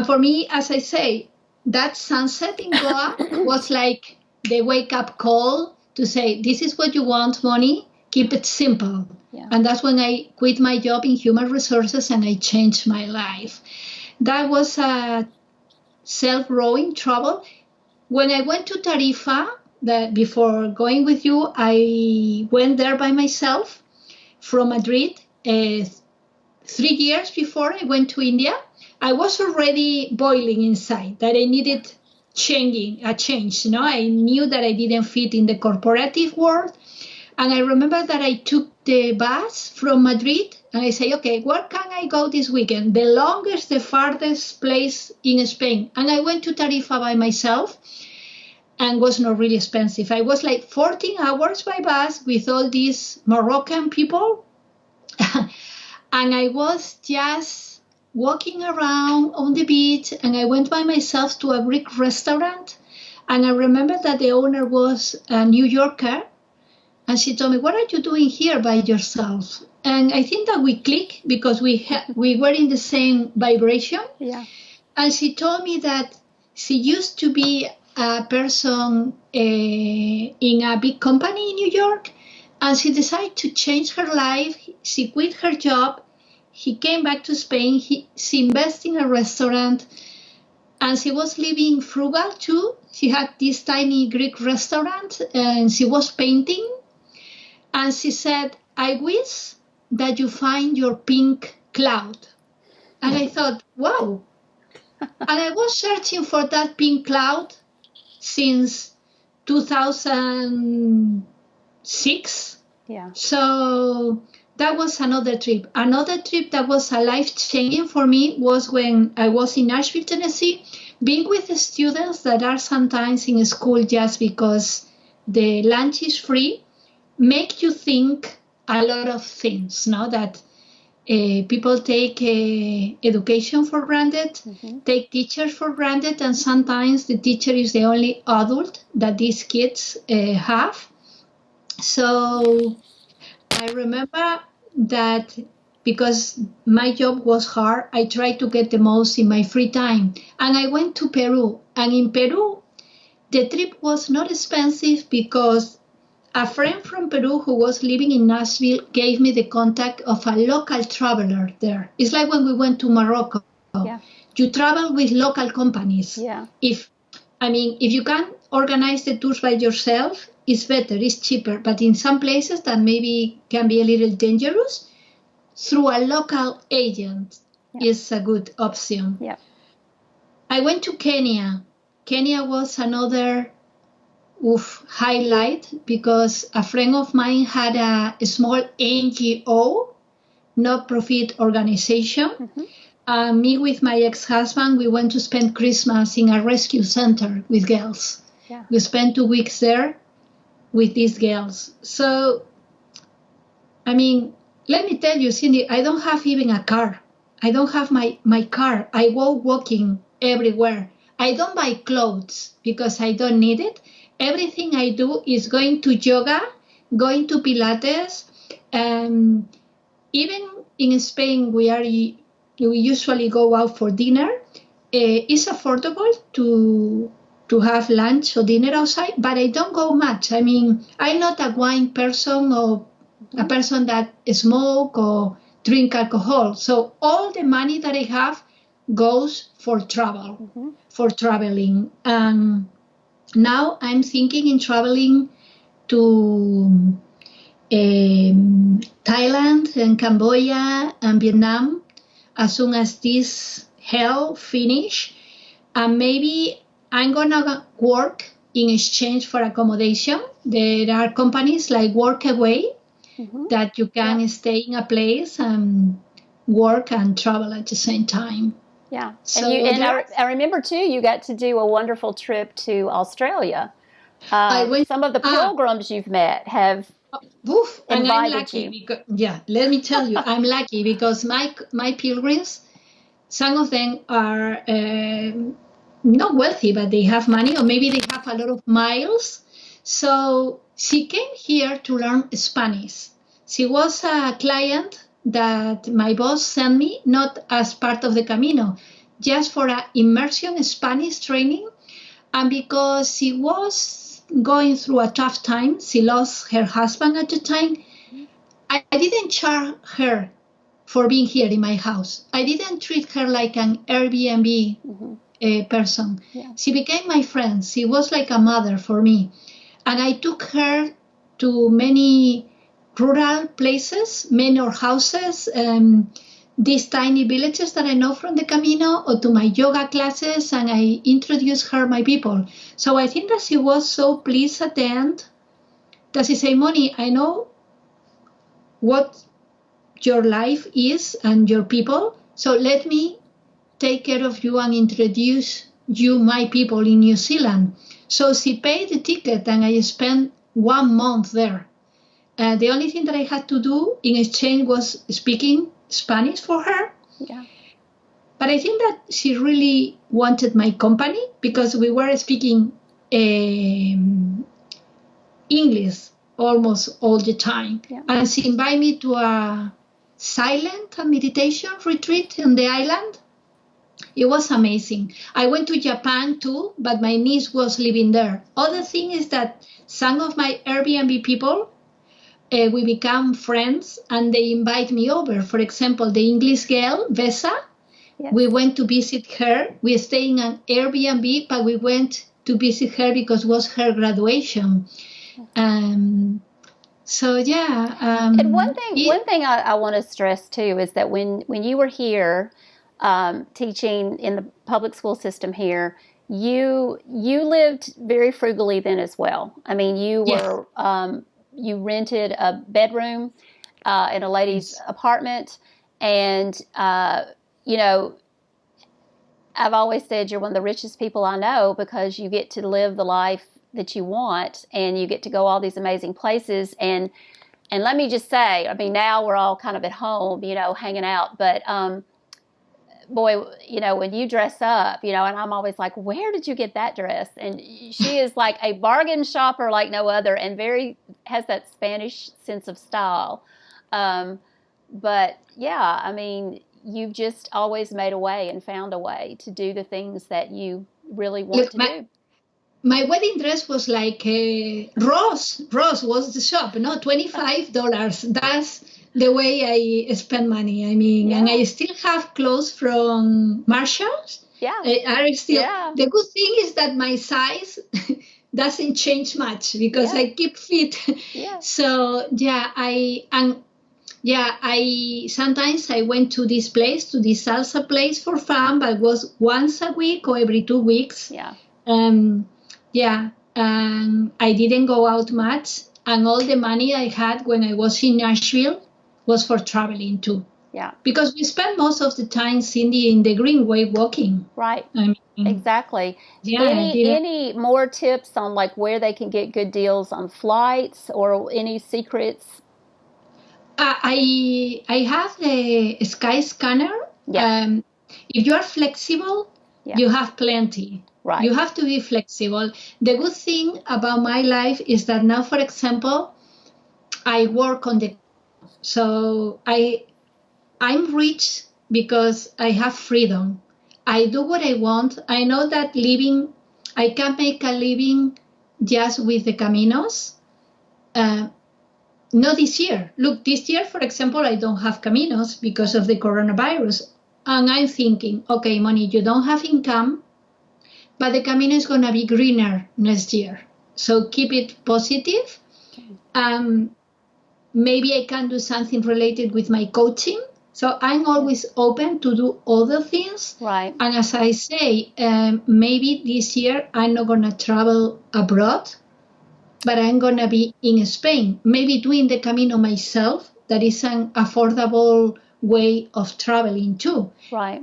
for me, as I say, that sunset in Goa was like the wake-up call to say, this is what you want, Moni, keep it simple. Yeah. And that's when I quit my job in human resources and I changed my life. That was a self-growing trouble. When I went to Tarifa, before going with you, I went there by myself from Madrid. 3 years before I went to India, I was already boiling inside, that I needed a change. I knew that I didn't fit in the corporative world. And I remember that I took the bus from Madrid and I say, okay, where can I go this weekend? The longest, the farthest place in Spain. And I went to Tarifa by myself and was not really expensive. I was like 14 hours by bus with all these Moroccan people. And I was just walking around on the beach, and I went by myself to a Greek restaurant. And I remember that the owner was a New Yorker, and she told me, what are you doing here by yourself? And I think that we clicked because we were in the same vibration. Yeah. And she told me that she used to be a person in a big company in New York, and she decided to change her life. She quit her job. He came back to Spain. She invested in a restaurant, and she was living frugal too. She had this tiny Greek restaurant, and she was painting. And she said, I wish that you find your pink cloud. And I thought, wow. And I was searching for that pink cloud since 2006. Yeah. So that was another trip. Another trip that was life-changing for me was when I was in Nashville, Tennessee, being with the students that are sometimes in school just because the lunch is free, make you think a lot of things, that people take education for granted, take teachers for granted, and sometimes the teacher is the only adult that these kids have. So I remember that because my job was hard, I tried to get the most in my free time. And I went to Peru. And in Peru, the trip was not expensive because a friend from Peru who was living in Nashville gave me the contact of a local traveler there. It's like when we went to Morocco.
Yeah.
You travel with local companies.
Yeah.
If you can organize the tours by yourself, it's better, it's cheaper. But in some places that maybe can be a little dangerous, through a local agent is a good option.
Yeah.
I went to Kenya. Kenya was another highlight because a friend of mine had a small NGO, not-profit organization. Mm-hmm. Me with my ex-husband, we went to spend Christmas in a rescue center with girls.
Yeah.
We spent 2 weeks there with these girls. So, I mean, let me tell you, Cindy, I don't have even a car. I don't have my car. I go walking everywhere. I don't buy clothes because I don't need it. Everything I do is going to yoga, going to Pilates. Even in Spain, we usually go out for dinner. It's affordable to have lunch or dinner outside, but I don't go much. I mean, I'm not a wine person or a person that smoke or drink alcohol. So all the money that I have goes for travel, for traveling. Now I'm thinking in traveling to Thailand and Cambodia and Vietnam as soon as this hell finish. And maybe I'm gonna work in exchange for accommodation. There are companies like Workaway that you can stay in a place and work and travel at the same time.
Yeah.
So
I remember too, you got to do a wonderful trip to Australia. Some of the pilgrims you've met have
and I'm
invited
lucky
you.
because, let me tell you, I'm lucky because my pilgrims, some of them are not wealthy, but they have money, or maybe they have a lot of miles. So she came here to learn Spanish. She was a client that my boss sent me, not as part of the Camino, just for an immersion Spanish training. And because she was going through a tough time, she lost her husband at the time, I didn't charge her for being here in my house. I didn't treat her like an Airbnb person. Yeah. She became my friend. She was like a mother for me. And I took her to many rural places, manor houses, these tiny villages that I know from the Camino, or to my yoga classes, and I introduced her my people. So I think that she was so pleased at the end that she said, Moni, I know what your life is and your people, so let me take care of you and introduce you my people in New Zealand. So she paid the ticket and I spent 1 month there. The only thing that I had to do in exchange was speaking Spanish for her.
Yeah.
But I think that she really wanted my company because we were speaking English almost all the time. Yeah. And she invited me to a silent meditation retreat on the island. It was amazing. I went to Japan too, but my niece was living there. Other thing is that some of my Airbnb people, we become friends and they invite me over. For example, the English girl, Vesa, we went to visit her. We stayed in an Airbnb, but we went to visit her because it was her graduation. So yeah.
And one thing I want to stress too is that when you were here teaching in the public school system here, you lived very frugally then as well. I mean, you were you rented a bedroom in a lady's apartment, and you know, I've always said you're one of the richest people I know because you get to live the life that you want, and you get to go all these amazing places. And let me just say, I mean, now we're all kind of at home, you know, hanging out, but boy, you know, when you dress up, you know, and I'm always like, where did you get that dress? And she is like a bargain shopper like no other, and has that Spanish sense of style. But yeah, I mean, you've just always made a way and found a way to do the things that you really want to do.
My wedding dress was like Ross was the shop, no, $25. That's the way I spend money. I mean, and I still have clothes from Marshalls.
Yeah.
Are still.
Yeah.
The good thing is that my size doesn't change much because I keep fit.
Yeah.
So I sometimes I went to this place, to this salsa place for fun, but it was once a week or every 2 weeks.
Yeah.
I didn't go out much, and all the money I had when I was in Nashville was for traveling too.
Yeah.
Because we spend most of the time, Cindy, in the Greenway walking.
Right.
I mean,
exactly.
Yeah.
Any more tips on like where they can get good deals on flights or any secrets?
I have the Sky Scanner.
Yeah.
If you are flexible, you have plenty.
Right.
You have to be flexible. The good thing about my life is that now, for example, I work on the, so I'm rich because I have freedom. I do what I want. I know that I can make a living just with the Caminos. Not this year. Look, this year, for example, I don't have Caminos because of the coronavirus. And I'm thinking, okay, Moni, you don't have income, but the Camino is going to be greener next year. So keep it positive. Maybe I can do something related with my coaching. So I'm always open to do other things.
Right.
And as I say, maybe this year I'm not going to travel abroad, but I'm going to be in Spain, maybe doing the Camino myself. That is an affordable way of traveling too.
Right.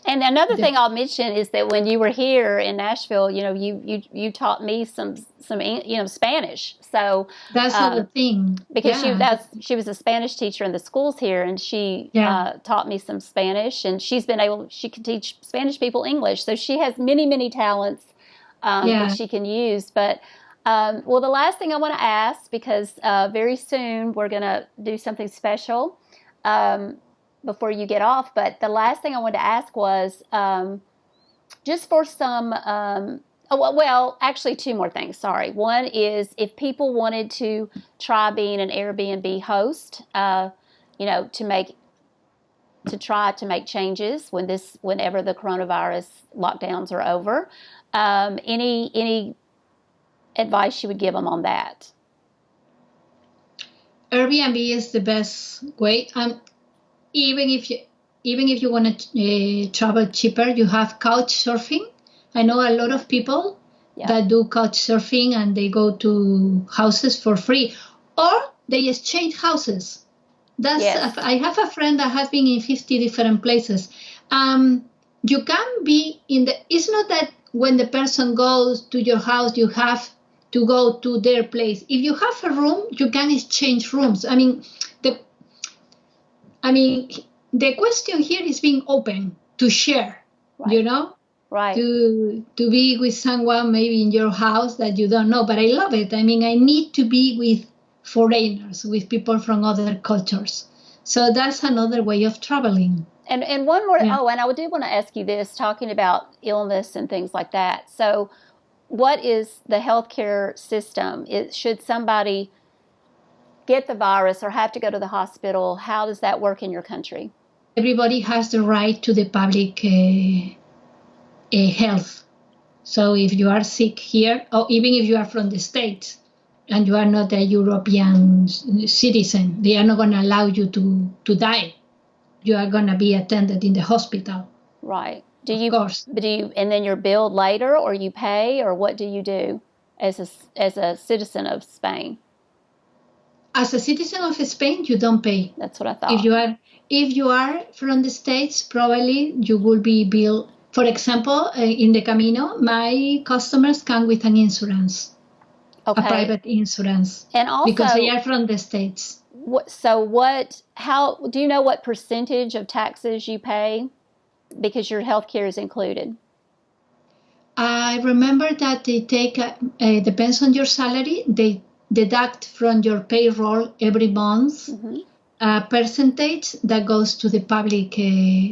And another thing I'll mention is that when you were here in Nashville, you taught me some Spanish. So
that's the thing.
Because she was a Spanish teacher in the schools here, and she taught me some Spanish, and she can teach Spanish people English. So she has many, many talents that she can use. But well, the last thing I want to ask, because very soon we're going to do something special before you get off, but the last thing I wanted to ask was just for some, actually two more things, sorry. One is if people wanted to try being an Airbnb host, to try to make changes whenever the coronavirus lockdowns are over, any advice you would give them on that?
Airbnb is the best way. Even if you want to travel cheaper, you have couch surfing. I know a lot of people that do couch surfing, and they go to houses for free, or they exchange houses. I have a friend that has been in 50 different places. You can be it's not that when the person goes to your house, you have to go to their place. If you have a room, you can exchange rooms. The question here is being open to share,
Right.
To be with someone maybe in your house that you don't know. But I love it. I need to be with foreigners, with people from other cultures. So that's another way of traveling.
And one more, and I do want to ask you this, talking about illness and things like that. So what is the healthcare system? Should somebody get the virus or have to go to the hospital, how does that work in your country?
Everybody has the right to the public health. So if you are sick here, or even if you are from the States and you are not a European citizen, they are not going to allow you to die. You are going to be attended in the hospital.
Right.
Of course.
And then you're billed later, or you pay, or what do you do as a citizen of Spain?
As a citizen of Spain, you don't pay.
That's what I thought.
If you are from the States, probably you will be billed. For example, in the Camino, my customers come with an insurance, a private insurance,
and also
because they are from the States.
How do you know what percentage of taxes you pay? Because your health care is included.
I remember that they take, depends on your salary, they deduct from your payroll every month a percentage that goes to the public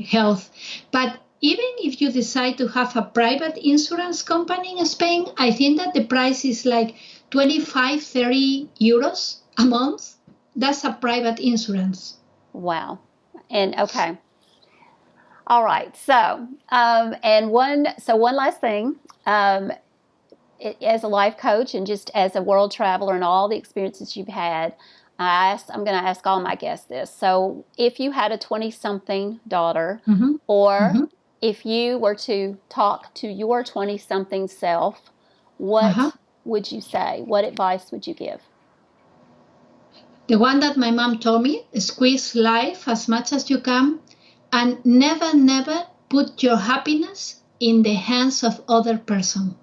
health. But even if you decide to have a private insurance company in Spain, I think that the price is like 25, 30 euros a month. That's a private insurance.
Wow. And okay. All right. So, one last thing. As a life coach and just as a world traveler and all the experiences you've had, I'm going to ask all my guests this. So, if you had a 20-something daughter, or if you were to talk to your 20-something self, what would you say? What advice would you give?
The one that my mom told me: squeeze life as much as you can, and never, never put your happiness in the hands of other person.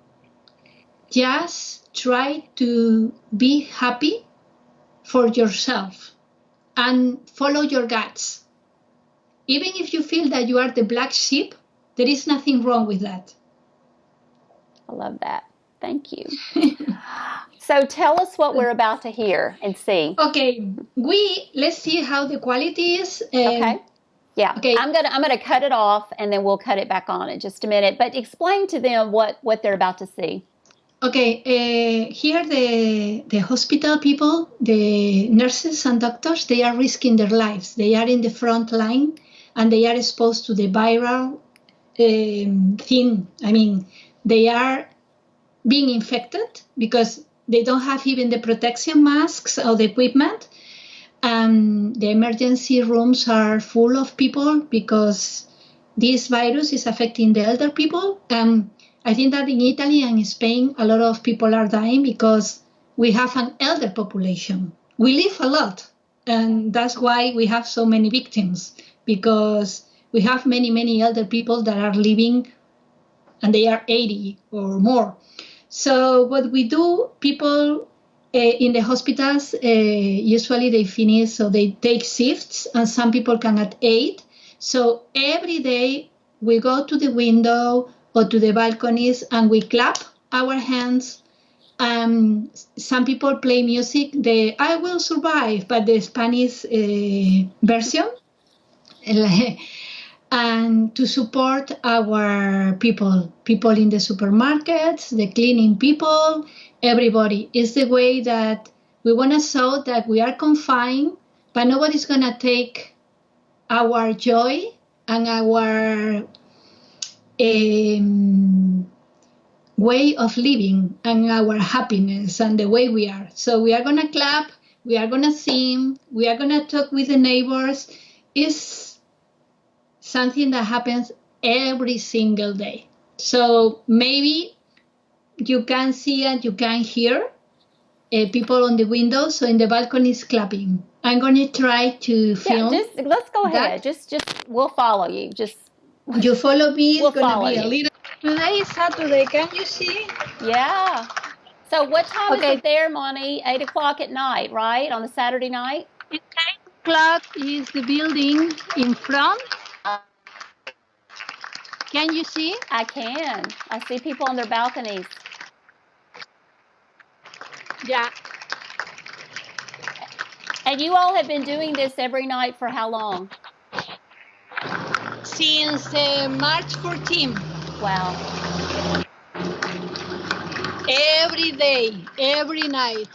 Just try to be happy for yourself and follow your guts. Even if you feel that you are the black sheep, there is nothing wrong with that.
I love that. Thank you. So tell us what we're about to hear and see.
Okay, let's see how the quality is.
Okay. Yeah.
Okay.
I'm gonna cut it off and then we'll cut it back on in just a minute. But explain to them what they're about to see.
Okay, here the hospital people, the nurses and doctors, they are risking their lives. They are in the front line and they are exposed to the viral thing. I mean, they are being infected because they don't have even the protection masks or the equipment. And the emergency rooms are full of people because this virus is affecting the elder people. I think that in Italy and in Spain, a lot of people are dying because we have an elder population. We live a lot, and that's why we have so many victims, because we have many, many elder people that are living and they are 80 or more. So what we do, people in the hospitals, usually they finish, so they take shifts, and some people come at 8. So every day we go to the window or to the balconies and we clap our hands. Some people play music, the I Will Survive, but the Spanish version, and to support our people in the supermarkets, the cleaning people, everybody. Is the way that we want to show that we are confined, but nobody's going to take our joy and our way of living and our happiness and the way we are. So we are going to clap, we are going to sing, we are going to talk with the neighbors. It's something that happens every single day. So maybe you can see and you can hear people on the windows, so in the balconies clapping. I'm going to try to film.
Yeah, let's go ahead. Just we'll follow you.
You follow me.
We'll
it's going to be
you.
a little. Today is Saturday. Can you see?
Yeah. So what time is it there, Moni? 8 o'clock at night, right? On a Saturday night?
8 o'clock is the building in front. Can you see?
I can. I see people on their balconies.
Yeah.
And you all have been doing this every night for how long?
Since March 14.
Wow.
Every day, every night.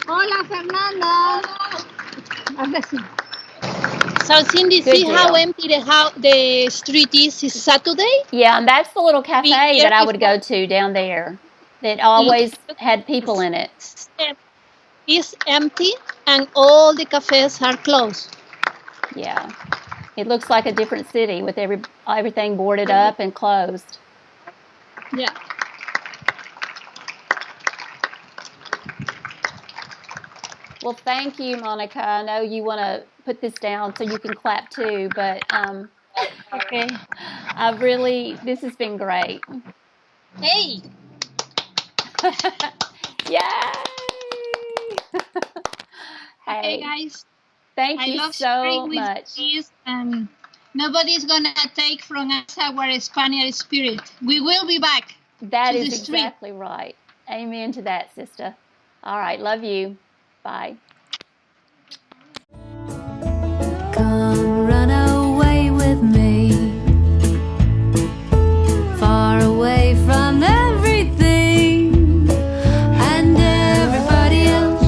Hola, Fernanda. So, Cindy,
Good
see
deal.
how empty the street is Saturday?
Yeah, and that's the little cafe that I would go to down there that always had people in it.
It's empty and all the cafes are closed.
Yeah. It looks like a different city with everything boarded up and closed.
Yeah.
Well, thank you, Monica. I know you want to put this down so you can clap too, but
Okay.
This has been great.
Hey.
Yay!
Hey guys.
Thank
I
you
love
so
sharing with
much.
this, and nobody's gonna take from us our Spaniard spirit. We will be back.
That
to
is
the street.
exactly right. Amen to that, sister. All right, love you. Bye.
Come run away with me, far away from everything and everybody else.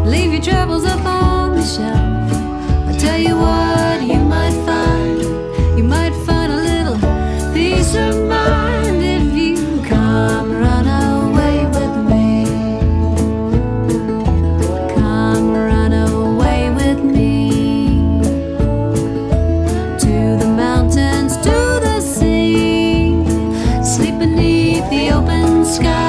Leave your troubles up on the shelf. I tell you what, you might find a little peace of mind if you come run away with me. Come run away with me to the mountains, to the sea, sleep beneath the open sky.